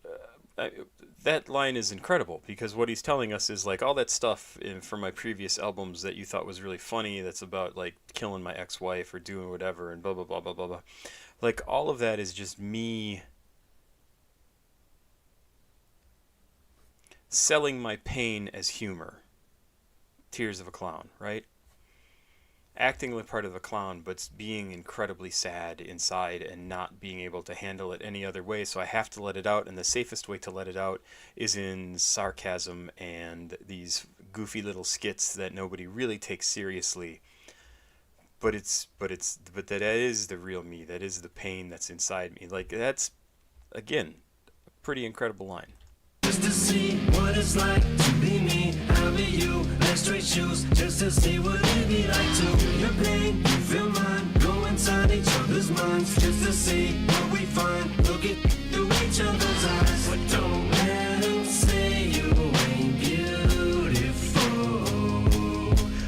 that line is incredible, because what he's telling us is like all that stuff from my previous albums that you thought was really funny, that's about like killing my ex-wife or doing whatever and blah blah blah blah blah blah, like all of that is just me selling my pain as humor. Tears of a clown, right? Acting like part of a clown, but being incredibly sad inside and not being able to handle it any other way, so I have to let it out, and the safest way to let it out is in sarcasm and these goofy little skits that nobody really takes seriously. But that is the real me. That is the pain that's inside me. Like, that's, again, a pretty incredible line. Just to see what it's like to be me, I'll be you, like straight shoes, just to see what it'd be like to feel your pain, you feel mine, go inside each other's minds, just to see what we find, look it through each other's eyes, but don't let them say you ain't beautiful,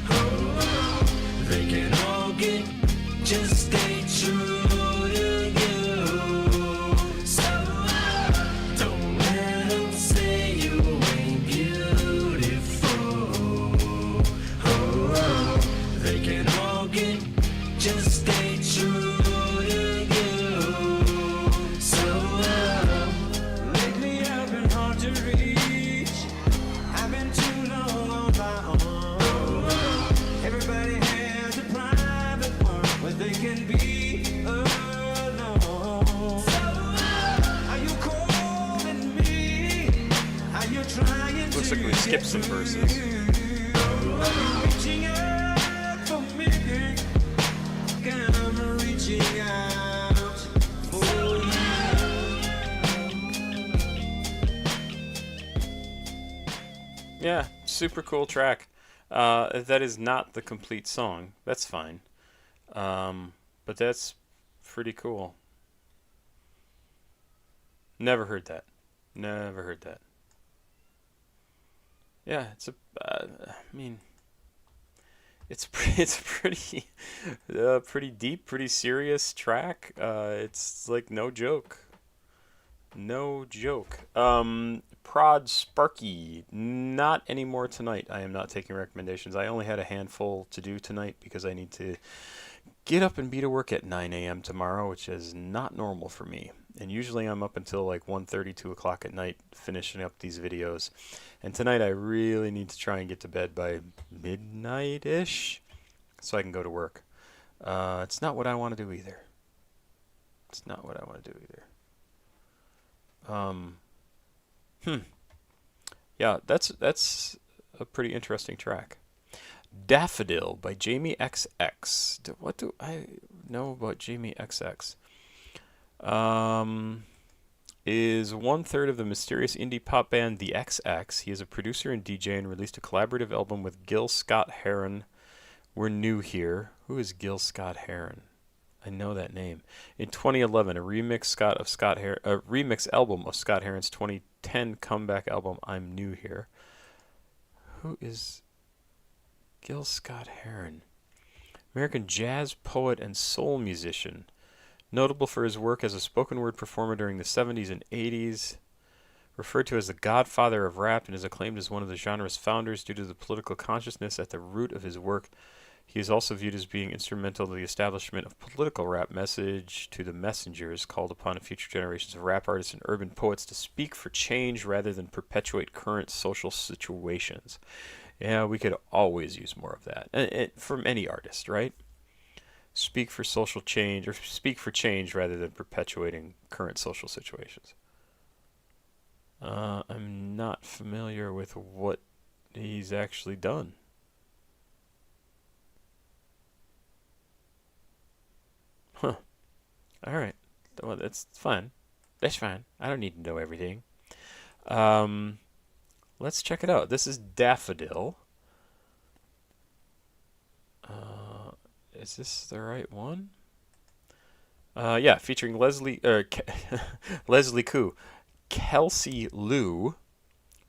oh, they can all get, just stay true. Just stay true to you. So lately I've been hard to reach. I've been too long on my own. Everybody has a private one where they can be alone. So are you calling me? Are you trying Looks to like we skipped some verses. Are you reaching out for me? I'm reaching out for you. Yeah, super cool track. That is not the complete song. That's fine. But that's pretty cool. Never heard that. Never heard that. Yeah, it's it's pretty deep, pretty serious track. It's like no joke. Prod Sparky. Not anymore tonight. I am not taking recommendations. I only had a handful to do tonight because I need to get up and be to work at 9 a.m. tomorrow, which is not normal for me. And usually I'm up until like 1:30, 2 o'clock at night finishing up these videos. And tonight I really need to try and get to bed by midnight-ish so I can go to work. It's not what I want to do either. It's not what I want to do either. Yeah, that's a pretty interesting track. Daffodil by Jamie XX. What do I know about Jamie XX? Is 1/3 of the mysterious indie pop band The XX. He is a producer and DJ and released a collaborative album with Gil Scott-Heron. We're new here. Who is Gil Scott-Heron? I know that name. In 2011, a remix album of Scott Heron's 2010 comeback album I'm New Here. Who is Gil Scott-Heron? American jazz poet and soul musician. Notable for his work as a spoken word performer during the 70s and 80s. Referred to as the godfather of rap and is acclaimed as one of the genre's founders due to the political consciousness at the root of his work. He is also viewed as being instrumental to the establishment of political rap. Message to the messengers called upon future generations of rap artists and urban poets to speak for change rather than perpetuate current social situations. Yeah, we could always use more of that. From any artist, right? Speak for social change, or speak for change rather than perpetuating current social situations. I'm not familiar with what he's actually done. Huh. Alright. Well, that's fine. That's fine. I don't need to know everything. Let's check it out. This is Daffodil. Is this the right one? Yeah, featuring Leslie Koo, Kelsey Lou,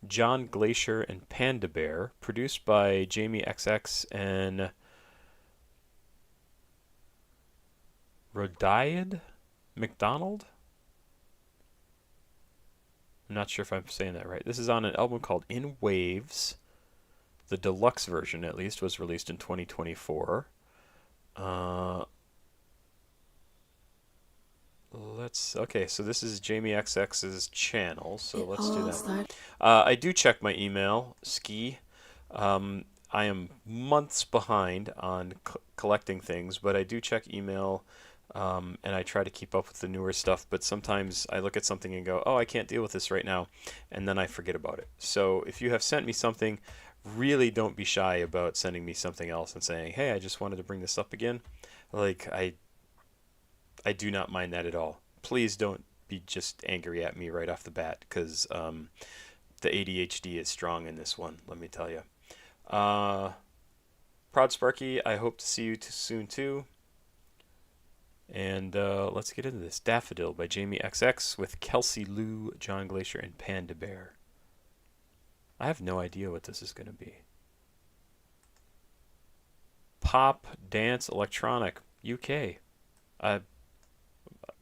John Glacier, and Panda Bear. Produced by Jamie XX and Rodiad McDonald? I'm not sure if I'm saying that right. This is on an album called In Waves. The deluxe version, at least, was released in 2024. Okay, so this is Jamie XX's channel, so let's do that. I do check my email, Ski. I am months behind on collecting things, but I do check email, and I try to keep up with the newer stuff, but sometimes I look at something and go, oh, I can't deal with this right now, and then I forget about it. So if you have sent me something, really don't be shy about sending me something else and saying, hey, I just wanted to bring this up again. Like, I do not mind that at all. Please don't be just angry at me right off the bat, because the ADHD is strong in this one, let me tell you. Prod Sparky, I hope to see you soon too. And let's get into this. Daffodil by Jamie XX with Kelsey Lou, John Glacier, and Panda Bear. I have no idea what this is going to be. Pop, dance, electronic, UK.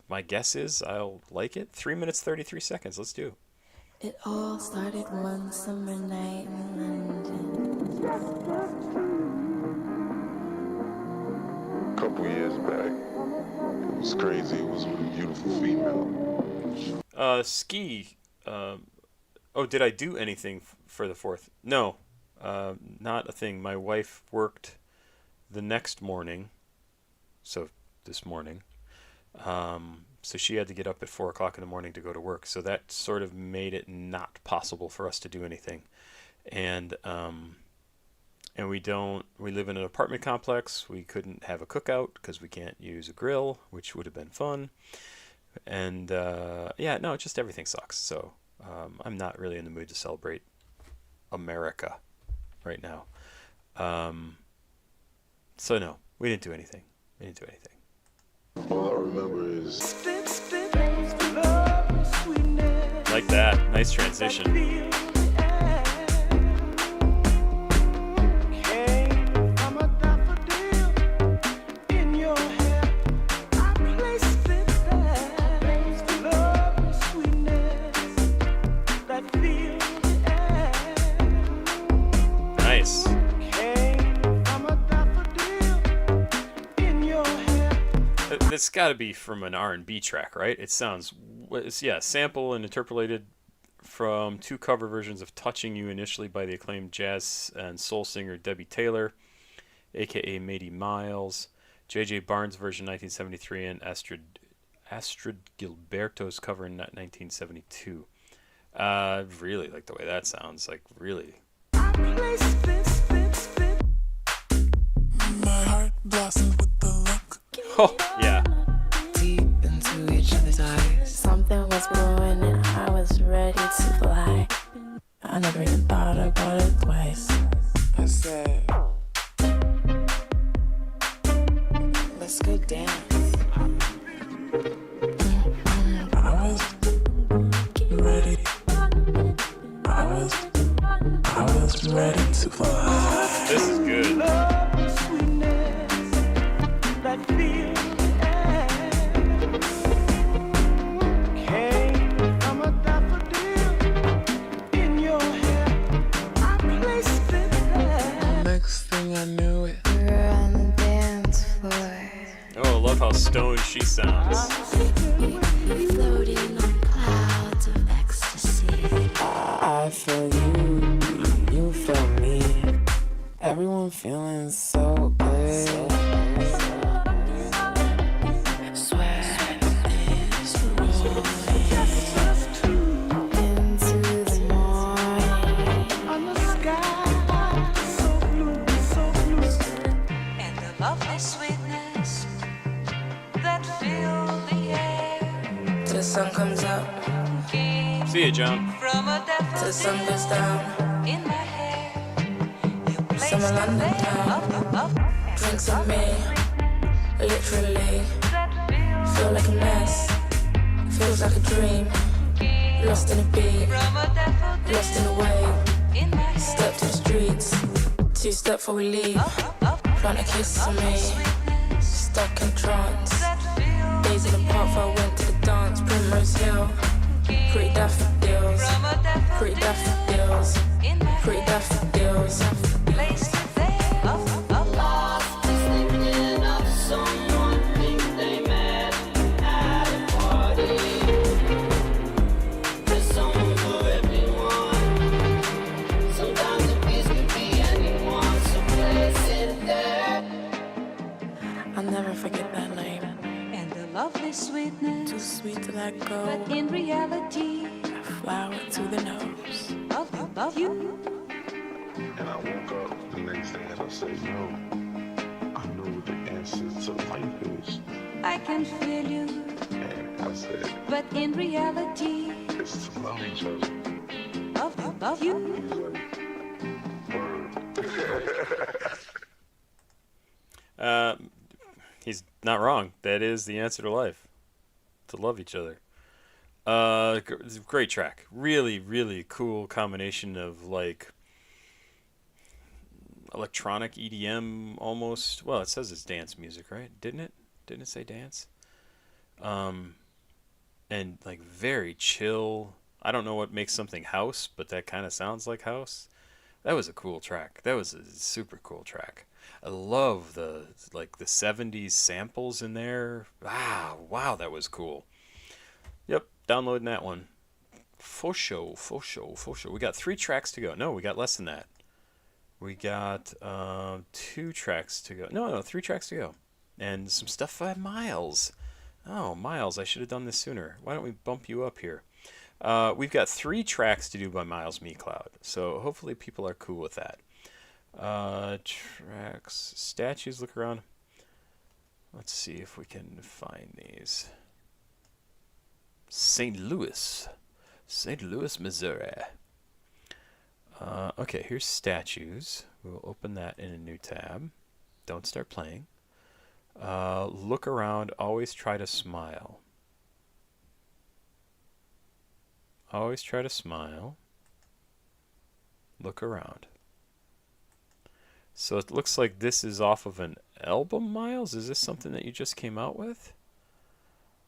My guess is I'll like it. 3 minutes, 33 seconds. Let's do. It all started one summer night in London. A couple years back, it was crazy. It was a beautiful female. Ski. Oh, did I do anything for the 4th? No, not a thing. My wife worked the next morning, so this morning. So she had to get up at 4 o'clock in the morning to go to work. So that sort of made it not possible for us to do anything. And we live in an apartment complex. We couldn't have a cookout because we can't use a grill, which would have been fun. And yeah, no, just everything sucks. So I'm not really in the mood to celebrate America right now. So no, we didn't do anything. All I remember is like that. Nice transition. That feel Nice. That's got to be from an R&B track, right? It sounds, yeah, sample and interpolated from 2 cover versions of Touching You, initially by the acclaimed jazz and soul singer Debbie Taylor, aka Mady Miles, J.J. Barnes' version 1973, and Astrid Gilberto's cover in 1972. Really like the way that sounds, like really. My heart blossomed with the look. Oh, yeah. Deep into each other's eyes. Something was brewing and I was ready to fly. I never even thought about it twice. I said, let's go dance. I was ready. I was ready to fly. This is good. Next thing I knew it. We were on the dance floor. Oh, I love how stoned she sounds. Floating on clouds of ecstasy. I feel you, you feel me. Everyone feeling so good. Sweat is rolling into the morning. On the sky, so blue, so blue. And the lovely sweetness that filled the air Till the sun comes up, came See you, John. from a till the sun goes daffodil down. in my hair. You placed Summer it London there, town. and Drinks the on me, literally. that filled Feel like a mess, feels like a dream. Lost in a beat, from a daffodil lost in a wave. in my hair. Step to the streets, 2-step before we leave. Plant a kiss on me, stuck in trance. That filled Days in the park before I went to the dance. Primrose Hill, pretty daffodils, from a pretty daffodil daffodils, in my pretty hair. daffodils. Placed it there. I'll never forget that night. And the lovely Too sweetness, sweet to let but go. in reality A flower to the nose. of you. And I woke up the next day and I said, yo, I know what the answer to life is. I can feel you, And I said, but in reality it's to love each other. of you. He's like, word. He's not wrong. That is the answer to life. To love each other. Great track. Really, really cool combination of like electronic EDM almost. Well, it says it's dance music, right? Didn't it? Didn't it say dance? And like very chill. I don't know what makes something house, but that kind of sounds like house. That was a cool track. That was a super cool track. I love the 70s samples in there. Wow, that was cool. Yep, downloading that one. For show. We got 3 tracks to go. No, we got less than that. We got 2 tracks to go. No, 3 tracks to go. And some stuff by Miles. Oh, Miles, I should have done this sooner. Why don't we bump you up here? We've got 3 tracks to do by Miles MCloud. So hopefully people are cool with that. Tracks, statues, look around. Let's see if we can find these. St. Louis, Missouri. Okay, here's statues. We'll open that in a new tab. Don't start playing. Look around, always try to smile. Always try to smile. Look around. So it looks like this is off of an album, Miles? Is this something that you just came out with?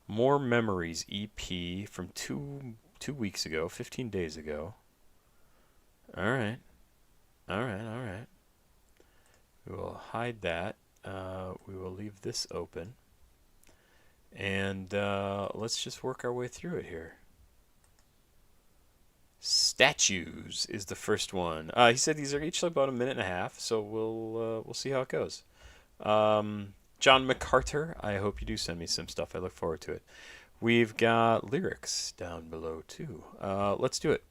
More Memories EP from two weeks ago, 15 days ago. Alright. We will hide that. We will leave this open. And let's just work our way through it here. Statues is the first one. He said these are each about a minute and a half, so we'll see how it goes. John MacArthur, I hope you do send me some stuff. I look forward to it. We've got lyrics down below too. Let's do it.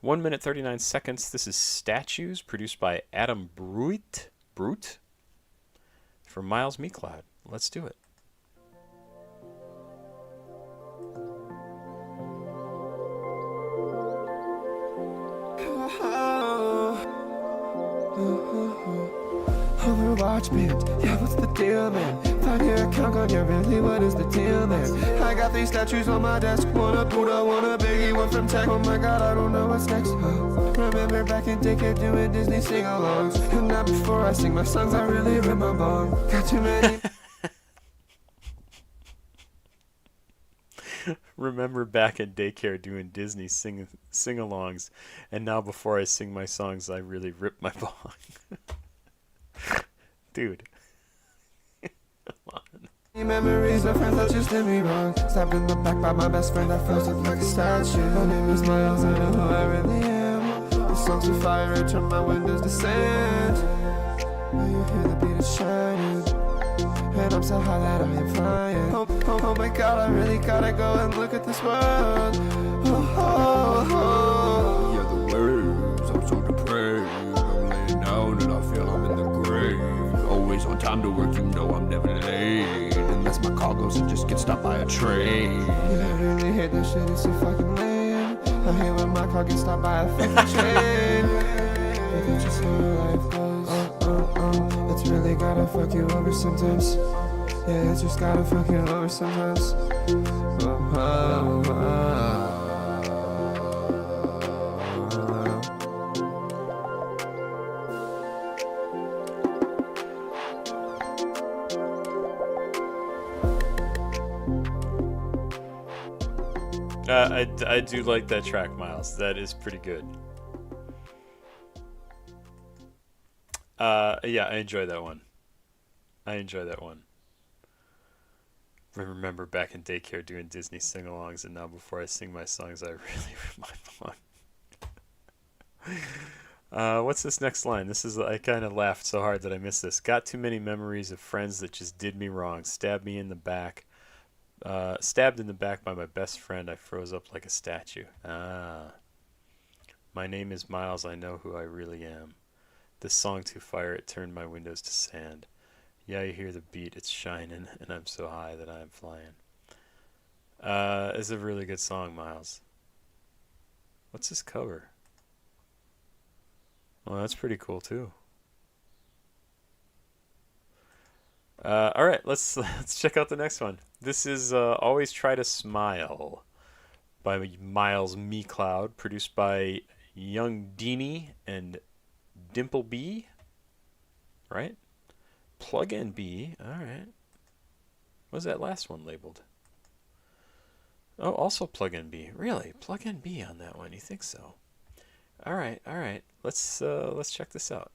1 minute 39 seconds. This is Statues, produced by Adam Brute for Miles MCloud. Let's do it. Watch man, yeah, what's the deal, man? Find your account on your really, what is the deal, man? I got these statues on my desk, one a Buddha, one a Biggie, one from Tech. Oh my god, I don't know what's next. Remember back in daycare doing Disney sing-alongs, and now before I sing my songs, I really rip my bong. Got too many. Remember back in daycare doing Disney sing-alongs, and now before I sing my songs, I really rip my bong. Dude. Come on. Memories of friends that just did me wrong. Stabbed in the back by my best friend, I froze up like a statue. My name is Miles, I know who I really am. The songs of fire, I turn my windows to sand. You hear the beat is shining, and I'm so high that I am flying. Oh my god, I really gotta go and look at this world. Yeah, the waves, I'm so depraved. I'm laying down and I feel I'm in the grave. Always on time to work, you know I'm never late. Unless my car goes and just gets stopped by a train. Yeah, I really hate this shit, it's so fucking lame. I hate when my car gets stopped by a fucking train. But that's just how life goes. It's really gotta fuck you over sometimes. Yeah, it's just gotta fuck you over sometimes. I do like that track, Miles. That is pretty good. Yeah, I enjoy that one. Remember back in daycare doing Disney sing-alongs, and now before I sing my songs, I really rip my bong. What's this next line? I kind of laughed so hard that I missed this. Got too many memories of friends that just did me wrong. Stabbed in the back by my best friend. I froze up like a statue. My name is Miles. I know who I really am. This song too fire, it turned my windows to sand. Yeah, you hear the beat, it's shining, and I'm so high that I'm flying. It's a really good song, Miles. What's this cover? Well, that's pretty cool too. All right, let's check out the next one. This is Always Try to Smile by Miles MCloud, produced by Young Deanie and Dimple B, right? Plug-in B, all right. What's that last one labeled? Oh, also Plug-in B. Really? Plug-in B on that one? You think so? All right. Let's check this out.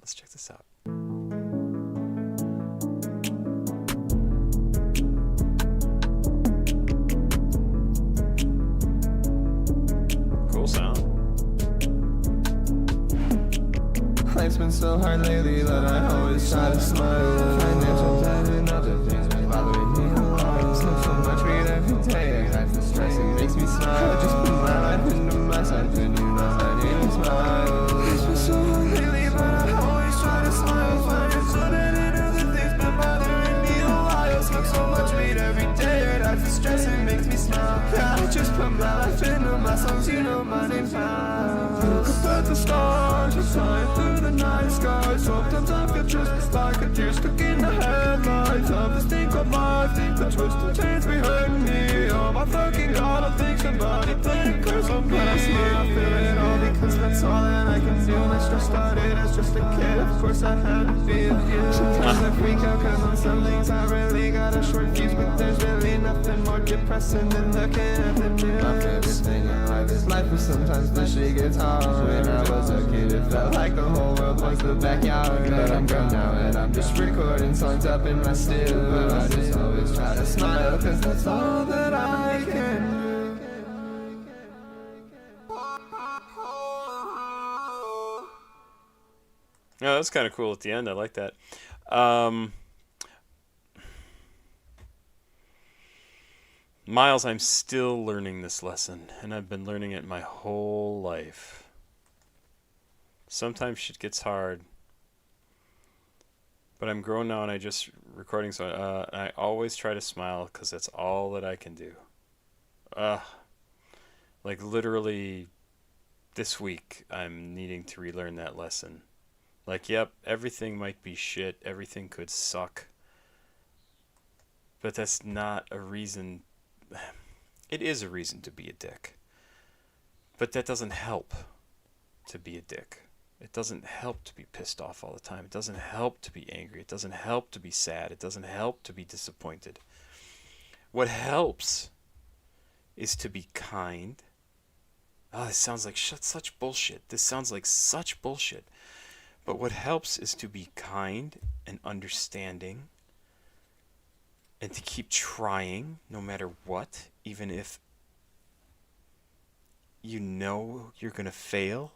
Cool sound. Life's been so hard lately that I always try to smile. Financial debt and other things been bothering me a lot. Smoke so much weed every day, that's the stress, it makes me smile. Just put my life into myself and you know my name is Miles. Life's been so hard lately but I always try to smile. Financial debt and other things been bothering me a while. Smoke so much weed every day, that's the stress, it makes me smile. Yeah, I just put my life into my songs, you know my name's Miles. Look up at the stars, it's flying through the night sky. Sometimes I feel just like a deer stuck in the headlights of this thing called life. The twists and turns behind me. Oh my fucking god, I think somebody played a curse on me. But I smile, I feel it all because that's all that I can do. My stress started as just a kid. of course I had to be a few. Sometimes I freak out cause on some things I really got a short fuse. But there's really nothing more depressing than looking at the news. My favorite thing in life is life, but sometimes the shit gets hard. When I was a kid it felt like the whole world was the backyard. But I'm grown now and I'm just recording songs up in my still. But I just always try to smile cause that's all that I can do. Oh, that's kind of cool at the end. I like that. Miles, I'm still learning this lesson, and I've been learning it my whole life. Sometimes shit gets hard, but I'm grown now, and I just recording, so I always try to smile because that's all that I can do. Like literally, this week I'm needing to relearn that lesson. Like, yep, everything might be shit, everything could suck, but that's not a reason. It is a reason to be a dick, but that doesn't help to be a dick. It doesn't help to be pissed off all the time. It doesn't help to be angry. It doesn't help to be sad. It doesn't help to be disappointed. What helps is to be kind. Oh, this sounds like such bullshit. This sounds like such bullshit. But what helps is to be kind and understanding and to keep trying no matter what, even if you know you're going to fail.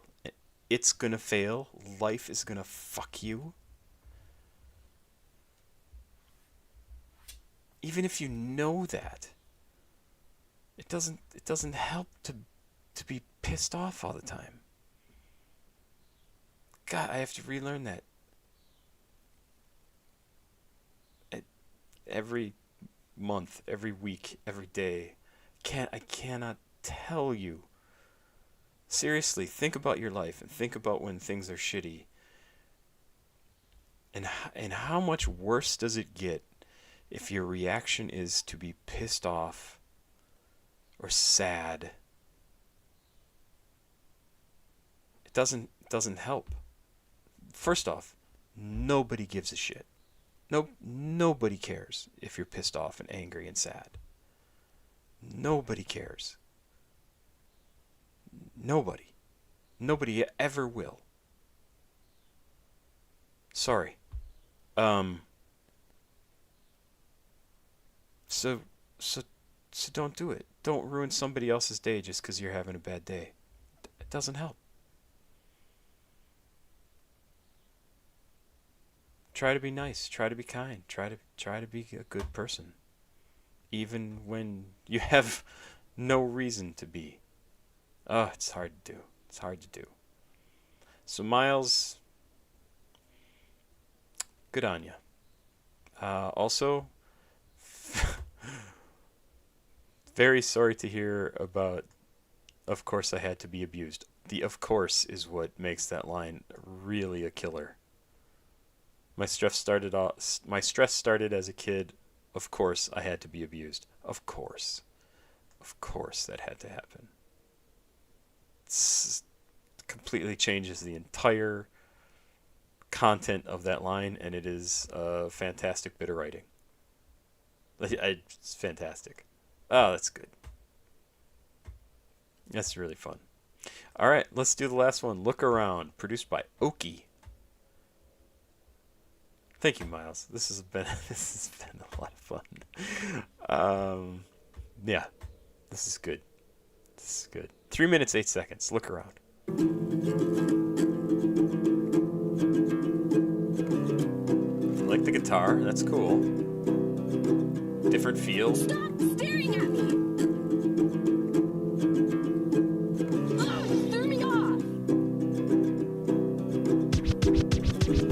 It's going to fail. Life is going to fuck you. Even if you know that, it doesn't help to be pissed off all the time. God, I have to relearn that. Every month, every week, every day. I cannot tell you. Seriously, think about your life and think about when things are shitty. And how much worse does it get if your reaction is to be pissed off or sad? It doesn't help. First off, nobody gives a shit. Nobody cares if you're pissed off and angry and sad. Nobody cares. Nobody. Nobody ever will. Sorry. So don't do it. Don't ruin somebody else's day just because you're having a bad day. It doesn't help. Try to be nice. Try to be kind. Try to be a good person, even when you have no reason to be. Oh, it's hard to do. It's hard to do. So Miles, good on you. Also, very sorry to hear about. Of course, I had to be abused. The "of course" is what makes that line really a killer. My stress started as a kid. Of course, I had to be abused. Of course that had to happen. It completely changes the entire content of that line, and it is a fantastic bit of writing. It's fantastic. Oh, that's good. That's really fun. All right, let's do the last one. Look Around, produced by Oki. Thank you, Miles. This has been a lot of fun. Yeah, this is good. This is good. 3 minutes, 8 seconds. Look Around. I like the guitar. That's cool. Different feel. Stop staring at me! Oh, it threw me off!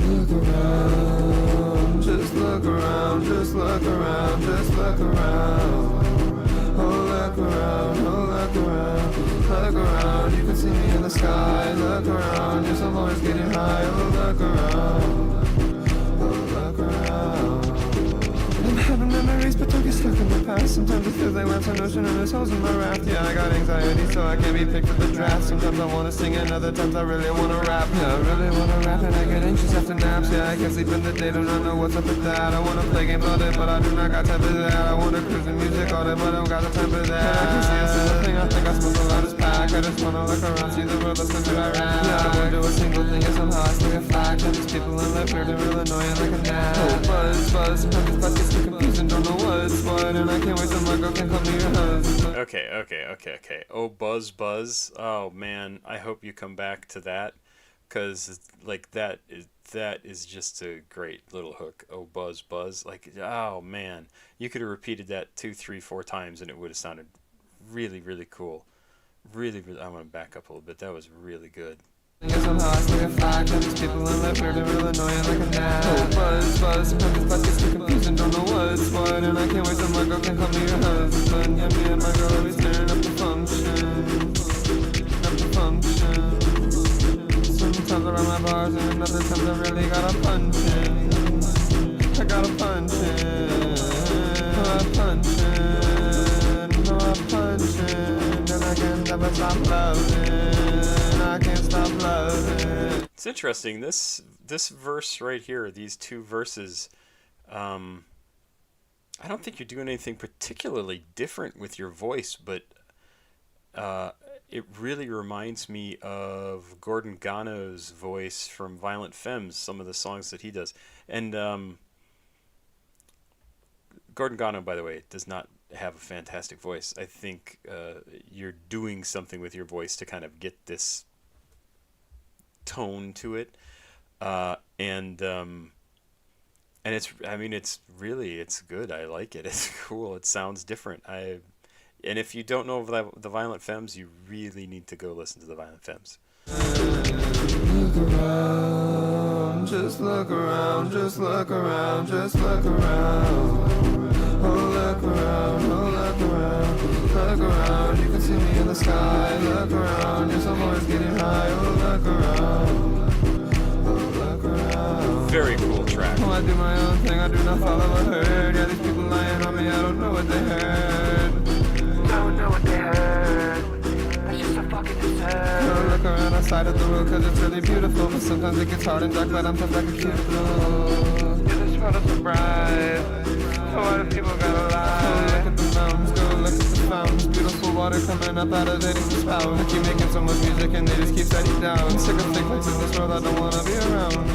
Look around, just look around, just look around, just look around. Oh, look around, oh, look around, look around. You can see me in the sky. Look around, yes, I'm always getting high. Oh, look around, oh, look around. I'm having memories, but don't get stuck in the past. Sometimes it feels like we're an ocean and there's holes in my raft. Yeah, I got anxiety, so I can't be picked for the draft. Sometimes I wanna sing and other times I really wanna rap. Yeah, I really wanna rap and I get anxious after naps. Yeah, I can't sleep in the day, do not know what's up with that. I wanna play games all day, but I do not got time for that. I wanna cruise the music all day, but I don't got the time for that. I can see a single thing, I think I smoke the loudest pack. I just wanna look around, see the world, listen to I rap. Yeah, I won't do a single thing and somehow I still get flack. And these people in life weird and real annoying like a gnat. Oh, buzz, buzz, sometimes these thoughts get too confused and don't know what's what. And I can't wait till my girl can call me your husband. Okay. Oh, buzz, buzz. Oh man, I hope you come back to that, cause like that is just a great little hook. Oh, buzz, buzz. Like, oh man, you could have repeated that 2, 3, 4 times and it would have sounded really, really cool. Really, I want to back up a little bit. That was really good. Somehow I still get flack. And these people in life weird and real annoying like a gnat. Oh, buzz, buzz, sometimes these thoughts get too confused and don't know what's what. And I can't wait till my girl can call me your husband. Yeah, me and my girl always turning up the function. Sometimes around my bars and other times I really gotta punch in. I gotta punch in. I punch in. I punch in. And I can never stop loving. I can't stop loving. It's interesting. This verse right here, these 2 verses, I don't think you're doing anything particularly different with your voice, but it really reminds me of Gordon Gano's voice from Violent Femmes, some of the songs that he does. And Gordon Gano, by the way, does not have a fantastic voice. I think you're doing something with your voice to kind of get this tone to it. And it's, I mean, it's good. I like it. It's cool. It sounds different. And if you don't know the Violent Femmes, you really need to go listen to the Violent Femmes. Look around, just look around, just look around, just look around. Oh, look around, oh, look around, look around. You can see me in the sky. Look around, yes, I'm always getting high. Oh, look around, oh, look around. Very cool track. Oh, I do my own thing, I do not follow a herd. Yeah, these people lying on me, I don't know what they heard. Don't know what they heard. That's just a fucking absurd. I look around outside of the world cause it's really beautiful, but sometimes it gets hard and dark, but I'm tough like a cuticle. Yeah, this world is so bright. So why do people gotta lie? Go look at the mountains, go look at the fountains. Beautiful water coming up out of the spout. I keep making so much music and they just keep setting down. Sick of fake places in this world I don't wanna be around. No.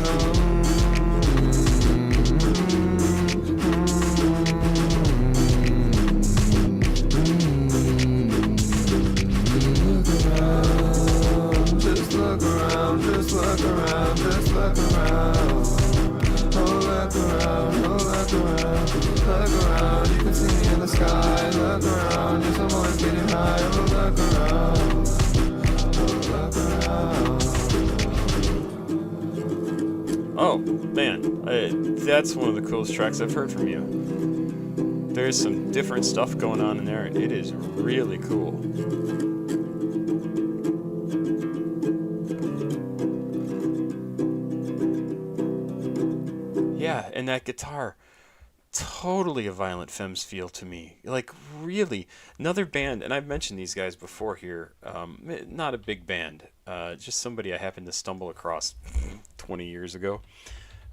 Look around, just look around, just look around. Oh, look around, oh, look around, look around. You can see me in the sky. Look around, yes, I'm always getting high. Oh, look around, oh, look around. Oh man, that's one of the coolest tracks I've heard from you. There's some different stuff going on in there. It is really cool. Yeah, and that guitar, totally a Violent Femmes feel to me. Like, really, another band, and I've mentioned these guys before here, not a big band, just somebody I happened to stumble across 20 years ago,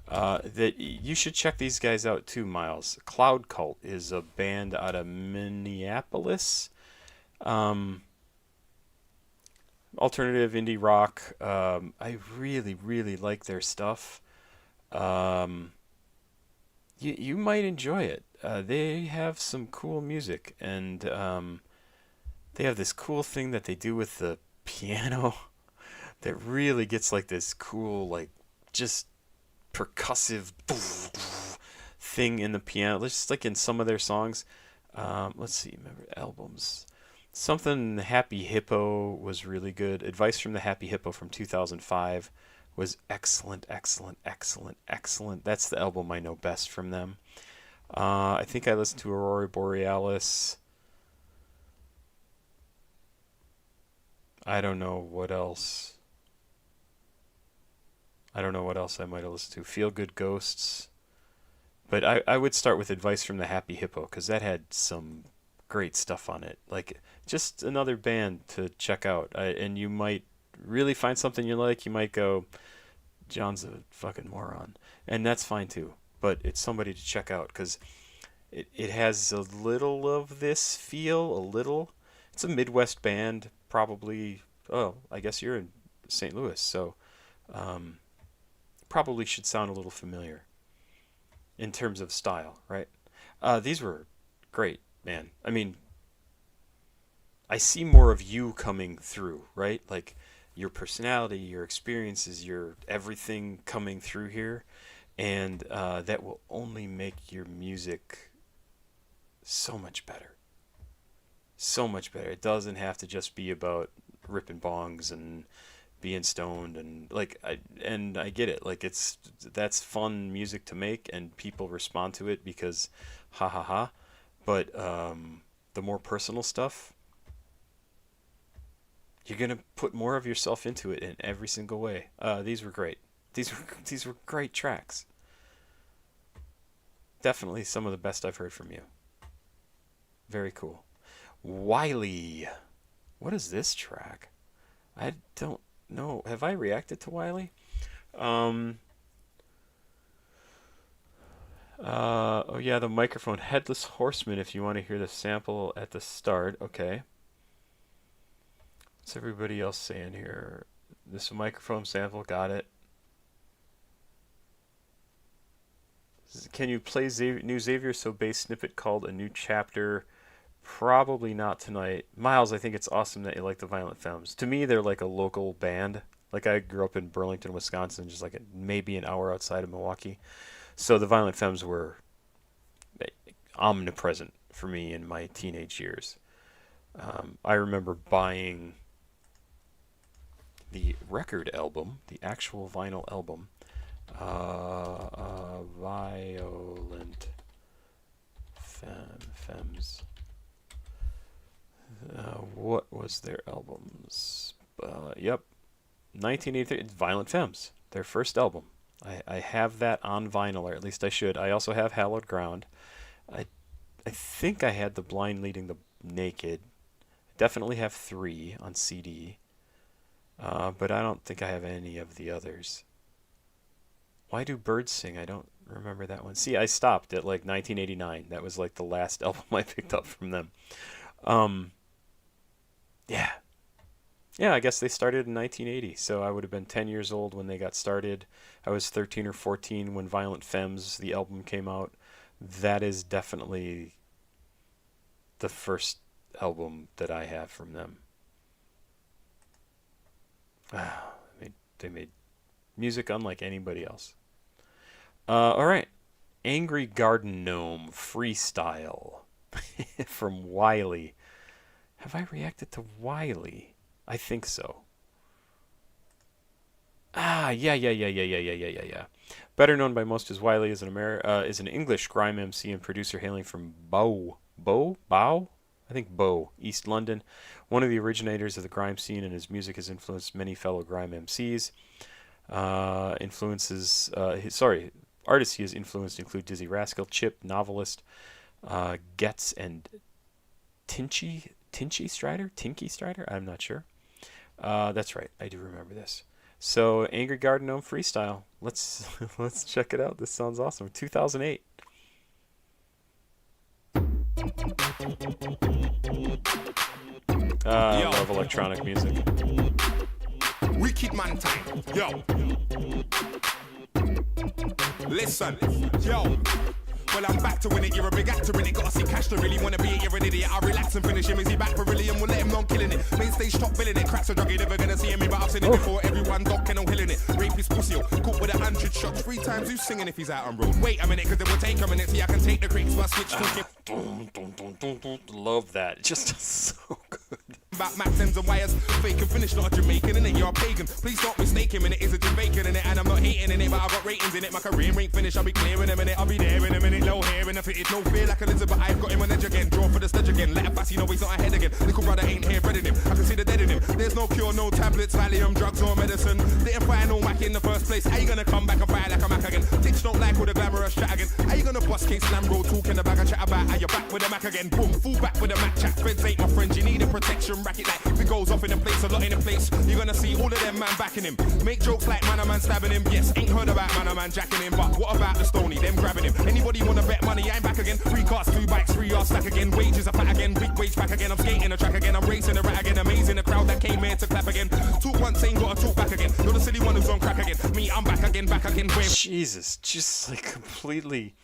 that you should check these guys out too, Miles. Cloud Cult is a band out of Minneapolis, alternative indie rock. I really, really like their stuff. You might enjoy it. They have some cool music, and they have this cool thing that they do with the piano that really gets like this cool, like, just percussive thing in the piano, just like in some of their songs. Let's see, remember albums. Something Happy Hippo was really good. Advice from the Happy Hippo from 2005 was excellent. That's the album I know best from them. I think I listened to Aurora Borealis. I don't know what else. I might have listened to. Feel Good Ghosts. But I would start with Advice from the Happy Hippo, because that had some great stuff on it. Like, just another band to check out. And you might really find something you like. You might go, John's a fucking moron. And that's fine too. But it's somebody to check out because it has a little of this feel, a little. It's a Midwest band, probably. Oh, I guess you're in St. Louis, so probably should sound a little familiar in terms of style, right? These were great, man. I mean, I see more of you coming through, right? Like your personality, your experiences, your everything coming through here, and that will only make your music so much better. So much better. It doesn't have to just be about ripping bongs and being stoned and like I get it. Like that's fun music to make and people respond to it because ha ha ha. But the more personal stuff, you're gonna put more of yourself into it in every single way. These were great. These were great tracks. Definitely some of the best I've heard from you. Very cool. Wiley. What is this track? I don't know. Have I reacted to Wiley? Oh yeah, the microphone. Headless Horseman, if you want to hear the sample at the start. Okay. What's everybody else saying here? This microphone sample, got it. Can you play New Xavier So Bass snippet called A New Chapter? Probably not tonight. Miles, I think it's awesome that you like the Violent Femmes. To me, they're like a local band. Like I grew up in Burlington, Wisconsin, just like maybe an hour outside of Milwaukee. So the Violent Femmes were omnipresent for me in my teenage years. I remember buying the record album, the actual vinyl album, Violent Femmes. What was their albums? Yep, 1983. Violent Femmes, their first album. I have that on vinyl, or at least I should. I also have Hallowed Ground. I think I had The Blind Leading the Naked. Definitely have 3 on CD. But I don't think I have any of the others. Why Do Birds Sing? I don't remember that one. See, I stopped at like 1989. That was like the last album I picked up from them. Yeah, I guess they started in 1980, so I would have been 10 years old when they got started. I was 13 or 14 when Violent Femmes, the album, came out. That is definitely the first album that I have from them. They made music unlike anybody else. All right. Angry Garden Gnome Freestyle from Wiley. Have I reacted to Wiley? I think so. Yeah. Better known by most as Wiley is an English grime MC and producer hailing from Bow, I think Bow, East London. One of the originators of the grime scene, and his music has influenced many fellow grime MCs. Artists he has influenced include Dizzy Rascal, Chip, Novelist, Getz, and Tinky Strider? I'm not sure. That's right. I do remember this. So, Angry Garden Gnome Freestyle. Let's check it out. This sounds awesome. 2008. I love electronic music. Wicked man time. Yo. Listen. Yo. Well, I'm back to win it, you're a big actor in it. Gotta see cash to really wanna be it, you're an idiot. I'll relax and finish him, is he back for really? And we'll let him know I'm killing it. Main stage top billing it, cracks a drug, you're never gonna see me, but I've seen it before. Everyone docking and hilling it. Rapist pussy, caught with 100 shots 3 times. Who's singing if he's out on road? Wait a minute, cause it will take a minute. See, I can take the creeks, but switch to Love that. It's just so good. About Maxims and wires, fake and finish, not a Jamaican in it. You're a pagan. Please don't mistake him in it. Is a Jamaican in it, and I'm not hating in it, but I got ratings in it. My career ain't finished. I'll be clear in a minute. I'll be there in a minute. Low hair and a fitted, no fear like Elizabeth. I've got him on edge again. Draw for the sledge again. Let a fussy know he's not ahead again. Little brother ain't here breading him. I can see the dead in him. There's no cure, no tablets, Valium, drugs or medicine. Didn't find no Mac in the first place. How you gonna come back and fire like a Mac again? Take Bitch don't like all the glamorous chat again. How you gonna bust case slam roll talking about a chat about how you're back with a Mac again? Boom, full back with a Mac chat. Feds ain't my friends, you need a protection racket like if it goes off in a place, a lot in a place. You're gonna see all of them man backing him. Make jokes like man a man stabbing him. Yes, ain't heard about man a man jacking him, but what about the Stony, them grabbing him? Anybody wanna bet money? I'm back again. 3 cars, 2 bikes, 3 yards stack again. Wages are fat again, big wage back again. I'm skating the track again, I'm racing the rat again. Amazing the crowd that came here to clap again. Talk once, ain't gotta talk back again. You're the silly one who's on crack again. Me, I'm back again, wave. Jesus, just like completely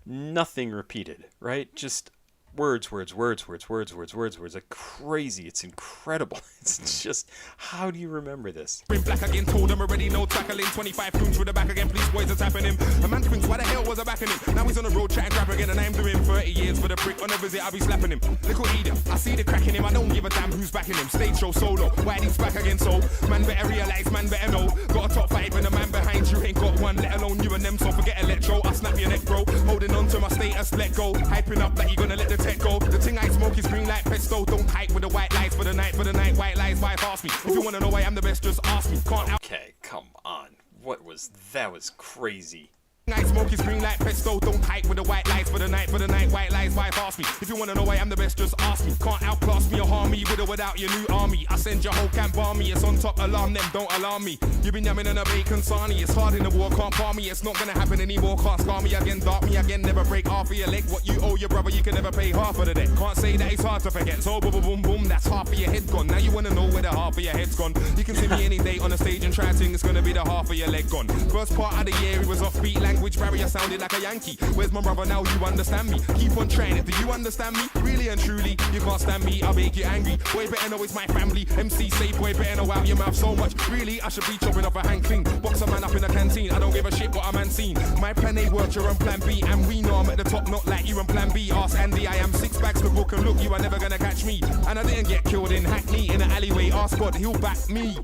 nothing repeated, right? Just words, like crazy. It's incredible. It's just, how do you remember this? Been black again, told them already, no tackling. 25 coons with the back again, police boys are tapping him. A man thinks, why the hell was I backing him? Now he's on the road chatting grab again, and I'm doing 30 years for the prick. On a visit, I'll be slapping him. Little Eden, I see the crack in him, I don't give a damn who's backing him. Stage show solo, Wiley's back again, so man better realize, man better know. Got a top 5 and a man behind you ain't got one, let alone you and them, so forget electro. I snap your neck, bro. Holding on to my status, let go. Hyping up that you're gonna let the tech go. The thing I smoke is green like pesto. Don't hype with the white lights for the night, white lies, why ask me? If you wanna know why I'm the best, just ask me. Can't out. Okay, come on. What was that? Was crazy. I smoke is green like pesto. Don't hype with the white lights for the night, white lies, why ask me? If you wanna know why I'm the best, just ask me. Can't outclass me or harm me with or without your new army. I send your whole camp army. It's on top, alarm them, don't alarm me. You been yamming on a bacon sarnie. It's hard in the war, can't palm me. It's not gonna happen anymore. Can't scar me again, dark me again. Never break half of your leg. What you owe your brother, you can never pay half of the debt. Can't say that it's hard to forget. So boom, boom, boom, boom. That's half of your head gone. Now you wanna know where the half of your head's gone. You can see me any day on the stage and try to sing. It's gonna be the half of your leg gone. First part of the year, it was offbeat language barrier sounded like a Yankee. Where's my brother now? You understand me? Keep on trying it. Do you understand me? Really and truly, you can't stand me. I'll make you angry. Boy, better know it's my family. MC say, boy, better know out your mouth so much. Really, I should be chopping off a hand clean. Box a man up in the canteen. I don't give a shit what a man seen. My plan A works, you're on plan B, and we know I'm at the top, not like you on plan B. Ask Andy, I am 6 bags for book and look, you are never gonna catch me. And I didn't get killed in Hackney in an alleyway. Ask God, he'll back me.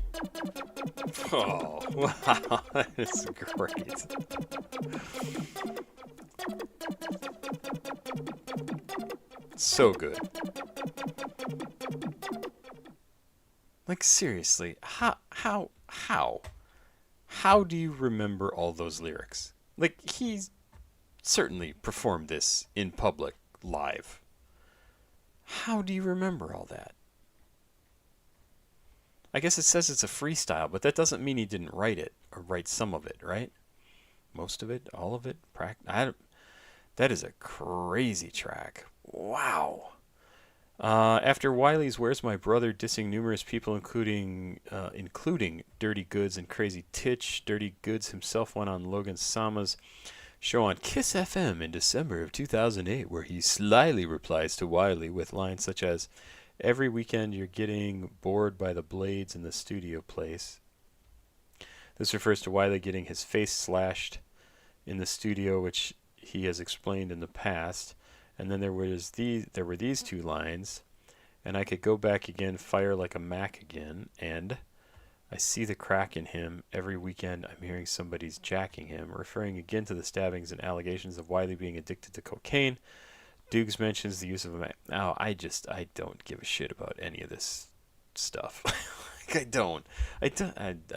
Oh, wow, that is great. So good. Like, seriously, how do you remember all those lyrics? Like, he's certainly performed this in public, live. How do you remember all that? I guess it says it's a freestyle, but that doesn't mean he didn't write it, or write some of it, right? Most of it? All of it? That is a crazy track. Wow. After Wiley's Where's My Brother dissing numerous people, including Dirty Goods and Crazy Titch, Dirty Goods himself went on Logan Sama's show on Kiss FM in December of 2008, where he slyly replies to Wiley with lines such as, "Every weekend you're getting bored by the blades in the studio place." This refers to Wiley getting his face slashed in the studio, which he has explained in the past. And then there were these 2 lines, and I could go back again, fire like a Mac again, and I see the crack in him. Every weekend I'm hearing somebody's jacking him, referring again to the stabbings and allegations of Wiley being addicted to cocaine. Dukes mentions the use of a Mac. Now, I don't give a shit about any of this stuff. I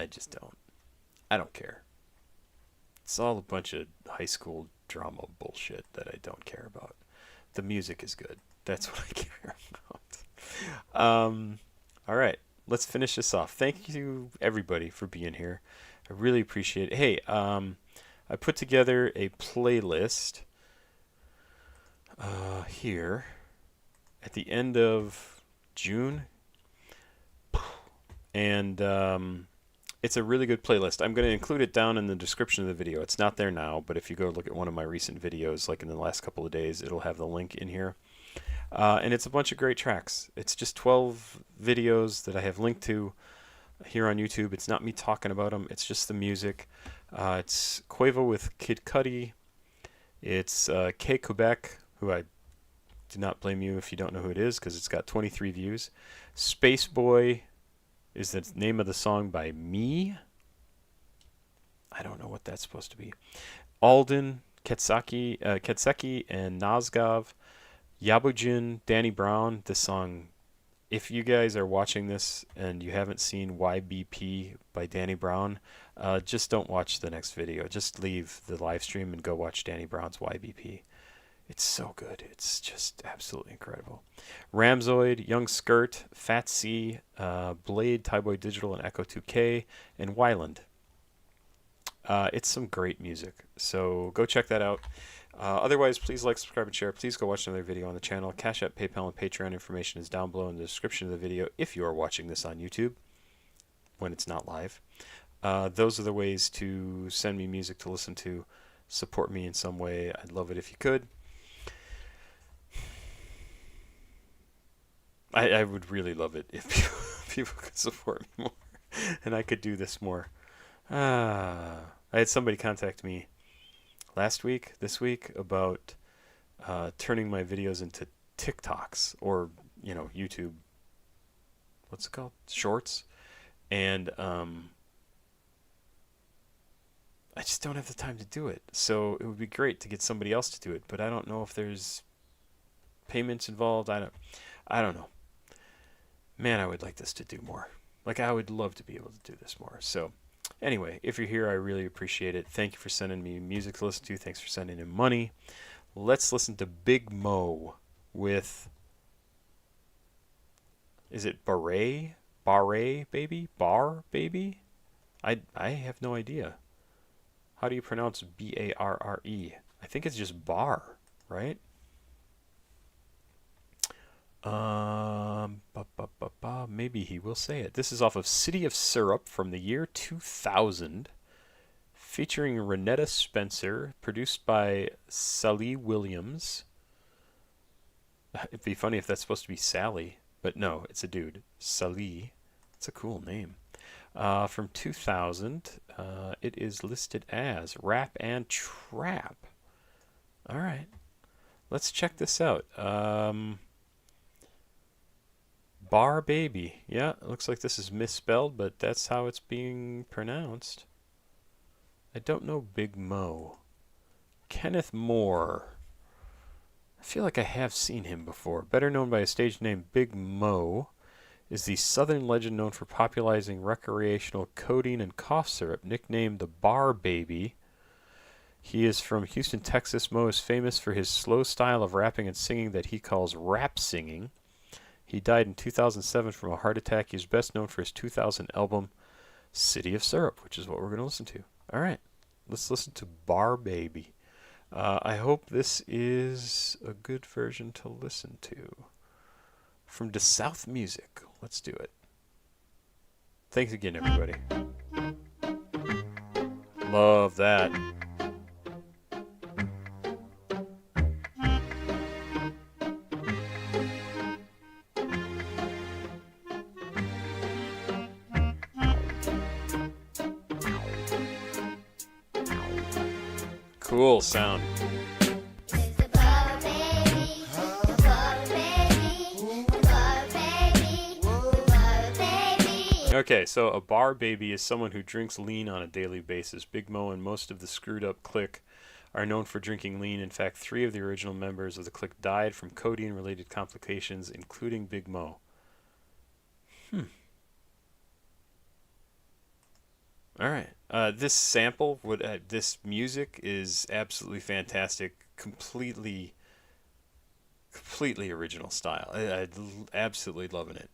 just don't. I don't care. It's all a bunch of high school drama bullshit that I don't care about. The music is good. That's what I care about. All right, let's finish this off. Thank you, everybody, for being here. I really appreciate it. Hey, I put together a playlist here at the end of June, and it's a really good playlist. I'm going to include it down in the description of the video. It's not there now, but if you go look at one of my recent videos, like in the last couple of days, it'll have the link in here. And it's a bunch of great tracks. It's just 12 videos that I have linked to here on YouTube. It's not me talking about them. It's just the music. It's Quavo with Kid Cudi. It's K Quebec, who I do not blame you if you don't know who it is, because it's got 23 views. Space Boy is the name of the song by Me. I don't know what that's supposed to be. Alden, Ketsaki, and Nazgov. Yabujin, Danny Brown. This song if you guys are watching this and you haven't seen YBP by Danny Brown, just don't watch the next video. Just leave the live stream and go watch Danny Brown's YBP. It's so good. It's just absolutely incredible. Ramzoid, Young Skirt, Fat C, Blade, Tyboy Digital, and Echo 2K, and Wyland. It's some great music, so go check that out. Otherwise, please like, subscribe, and share. Please go watch another video on the channel. CashApp, PayPal, and Patreon information is down below in the description of the video if you are watching this on YouTube when it's not live. Those are the ways to send me music to listen to, support me in some way. I'd love it if you could. I would really love it if people could support me more and I could do this more. I had somebody contact me this week about turning my videos into TikToks or, you know, YouTube, what's it called? Shorts. And I just don't have the time to do it. So it would be great to get somebody else to do it, but I don't know if there's payments involved. I don't know. Man, I would like this to do more. Like, I would love to be able to do this more. So anyway, if you're here, I really appreciate it. Thank you for sending me music to listen to. Thanks for sending in money. Let's listen to Big Mo with, is it Barre? Barre, baby? Bar, baby? I have no idea. How do you pronounce B-A-R-R-E? I think it's just bar, right? Maybe he will say it. This is off of City of Syrup from the year 2000, featuring Renetta Spencer, produced by Sally Williams. It'd be funny if that's supposed to be Sally, but no, it's a dude. Sally. It's a cool name. From 2000, it is listed as Rap and Trap. All right, let's check this out. Bar Baby. Yeah, it looks like this is misspelled, but that's how it's being pronounced. I don't know Big Mo. Kenneth Moore. I feel like I have seen him before. Better known by a stage name Big Mo, is the Southern legend known for popularizing recreational codeine and cough syrup, nicknamed the Bar Baby. He is from Houston, Texas. Mo is famous for his slow style of rapping and singing that he calls rap singing. He died in 2007 from a heart attack. He is best known for his 2000 album, City of Syrup, which is what we're going to listen to. All right, let's listen to Bar Baby. I hope this is a good version to listen to. From the South Music. Let's do it. Thanks again, everybody. Love that. Cool sound. Okay, so a bar baby is someone who drinks lean on a daily basis. Big Mo and most of the screwed up clique are known for drinking lean. In fact, 3 of the original members of the clique died from codeine-related complications, including Big Mo. All right. This sample, this music is absolutely fantastic. Completely original style. I'm absolutely loving it.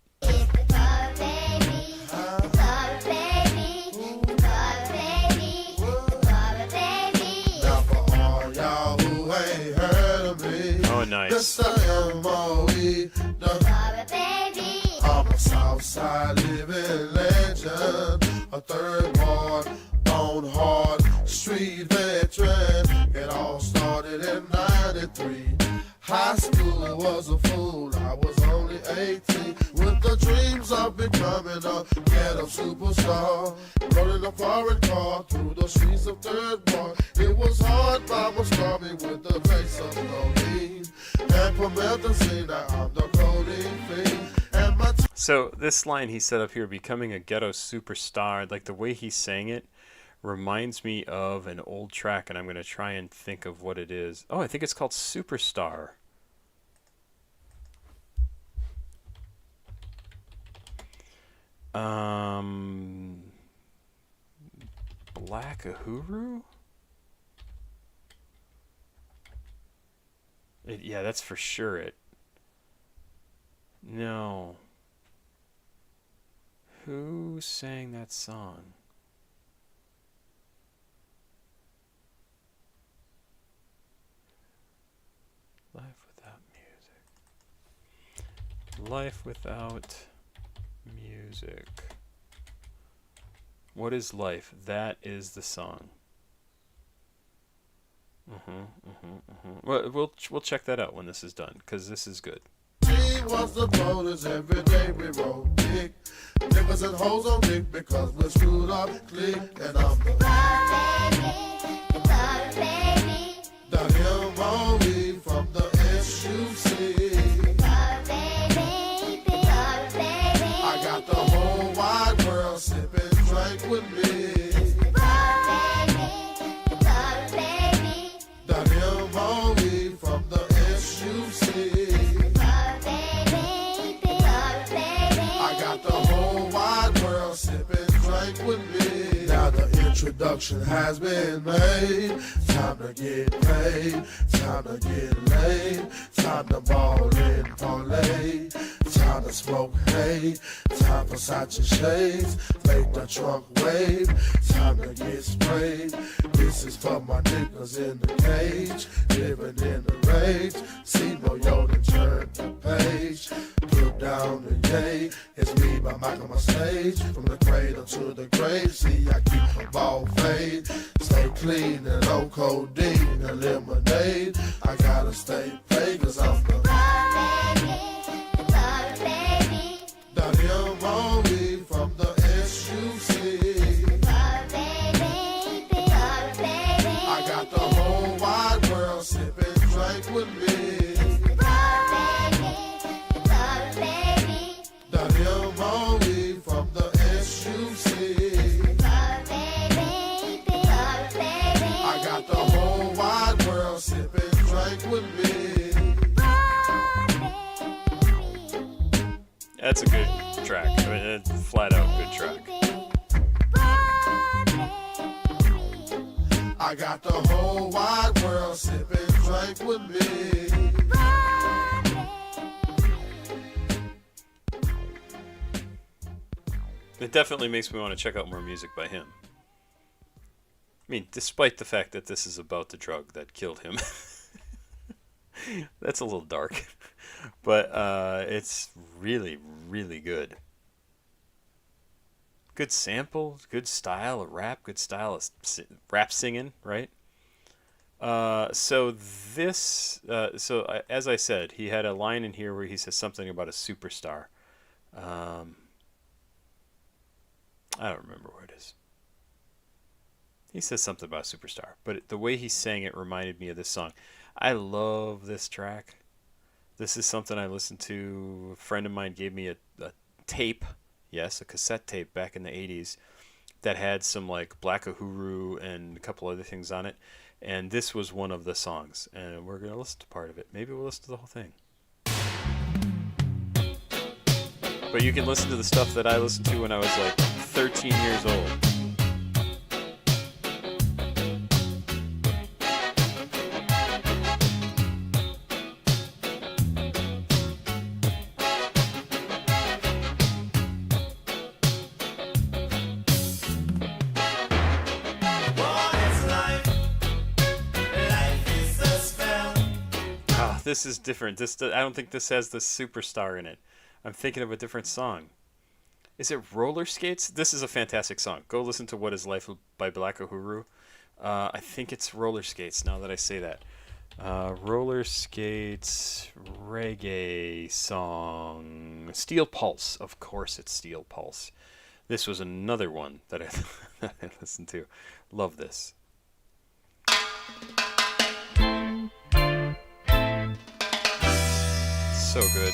Oh, nice. I'm a Southside living legend, a third ward, bone hard, street veteran. It all started in 93. High school was a fool, I was only 18, with the dreams of becoming a ghetto superstar. Rolling a foreign car through the streets of Third Ward. It was hard, Mama started me with the face of codeine and promethazine. Now I'm the codeine fiend. So this line he set up here, becoming a ghetto superstar, like the way he sang it reminds me of an old track, and I'm going to try and think of what it is. Oh, I think it's called Superstar. Black Uhuru? Yeah, that's for sure it. No. Who sang that song? Life without music. Life without music. What is life? That is the song. Well, we'll check that out when this is done, because this is good. She was the bonus every day we rolled dick. Niggas and hoes on dick because we're screwed up click. And I'm the him on me from the SUC. I got the whole wide world sipping drink with me. The him on me from the SUC. I got the whole wide world sipping drink with me. Now the introduction has been made. Time to get paid. Time to get laid. Time to ball in parlay. Time to smoke hay. Time for Versace shades. Make the trunk wave. Time to get sprayed. This is for my niggas in the cage. Living in the rage. See no Yoda turn the page. Put down the yay. It's me by Michael on stage. From the cradle to the grave. See, I keep the ball fade. Stay clean and no codeine and lemonade. I gotta stay paid cause I'm the him on me from the SUC. I got the whole wide world sipping drink with me. The him on me from the SUC. I got the whole wide world sipping drink with me. That's a good track. I mean, it's flat out good track. I got the whole wide world sipping drink with me. It definitely makes me want to check out more music by him. I mean, despite the fact that this is about the drug that killed him. That's a little dark. But it's really, really good. Good sample, good style of rap, good style of rap singing, right? So as I said, he had a line in here where he says something about a superstar. I don't remember where it is. He says something about a superstar, but the way he sang it reminded me of this song. I love this track. This is something I listened to. A friend of mine gave me a tape, yes, a cassette tape back in the 80s that had some like Black Uhuru and a couple other things on it. And this was one of the songs. And we're going to listen to part of it. Maybe we'll listen to the whole thing. But you can listen to the stuff that I listened to when I was like 13 years old. This is different. I don't think this has the superstar in it. I'm thinking of a different song. Is it Roller Skates? This is a fantastic song. Go listen to What Is Life by Black Uhuru. I think it's Roller Skates now that I say that. Roller Skates reggae song. Steel Pulse. Of course it's Steel Pulse. This was another one that I listened to. Love this. So good.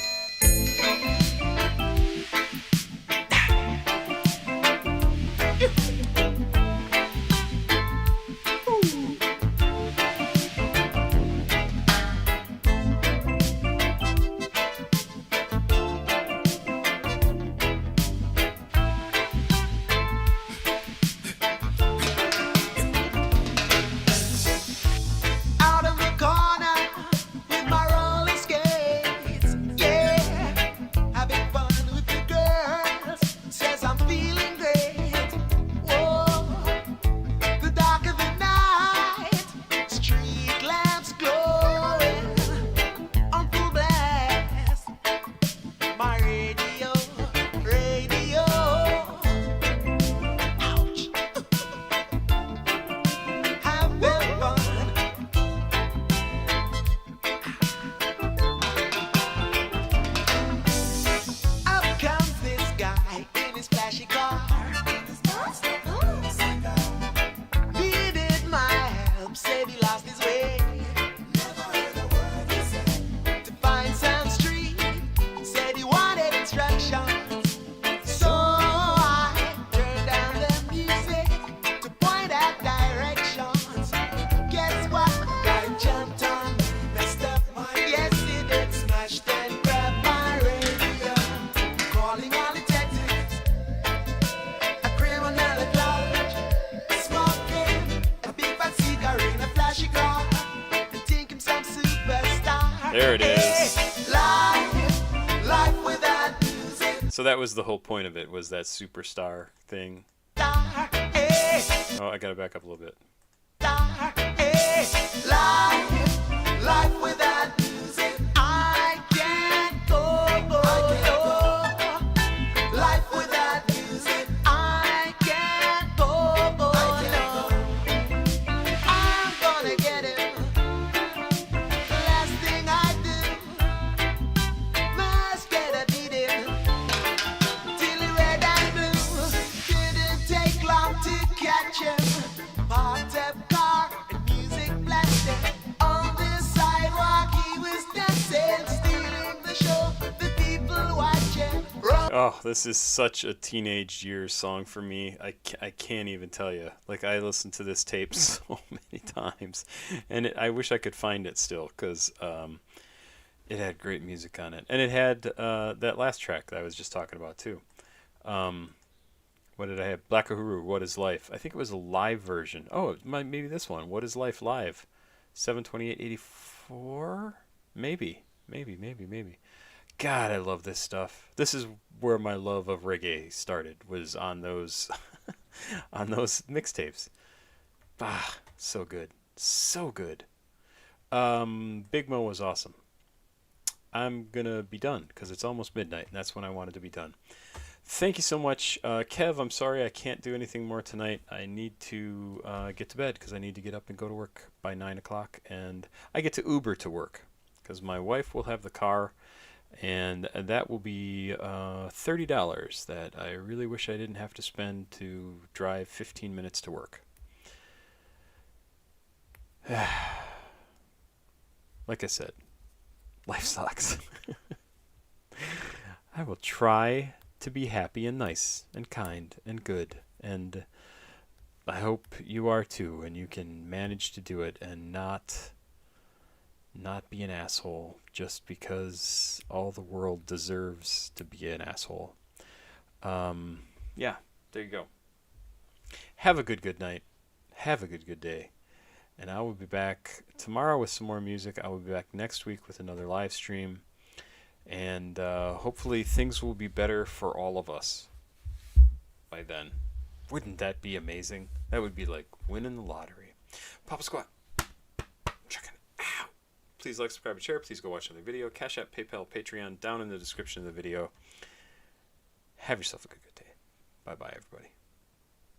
There it is. Life without music. So that was the whole point of it, was that superstar thing. Oh, I gotta back up a little bit. Life without music. I can't go. Life without music. I can't go. I'm gonna get it. The last thing I do, must get a beating. Till he red and blue. Didn't take long to catch him. Parked up car and music blasting. On the sidewalk he was dancing, stealing the show, the people watching. Oh, this is such a teenage years song for me. I can't even tell you. Like, I listened to this tape so many times, and I wish I could find it still, because it had great music on it. And it had that last track that I was just talking about, too. What did I have? Black Uhuru, What is Life? I think it was a live version. Oh, maybe this one, What is Life Live? 7/28/84? Maybe. God, I love this stuff. This is where my love of reggae started, was on those on those mixtapes. Ah, so good. So good. Big Mo was awesome. I'm going to be done because it's almost midnight, and that's when I wanted to be done. Thank you so much. Kev, I'm sorry I can't do anything more tonight. I need to get to bed because I need to get up and go to work by 9 o'clock. And I get to Uber to work because my wife will have the car, and that will be $30 that I really wish I didn't have to spend to drive 15 minutes to work. Like I said, life sucks. I will try to be happy and nice and kind and good, and I hope you are too, and you can manage to do it and not be an asshole just because all the world deserves to be an asshole. Yeah, there you go. Have a good night. Have a good day. And I will be back tomorrow with some more music. I will be back next week with another live stream. And hopefully things will be better for all of us by then. Wouldn't that be amazing? That would be like winning the lottery. Papa Squat, check it out. Please like, subscribe, and share. Please go watch another video. CashApp, PayPal, Patreon, down in the description of the video. Have yourself a good day. Bye-bye, everybody.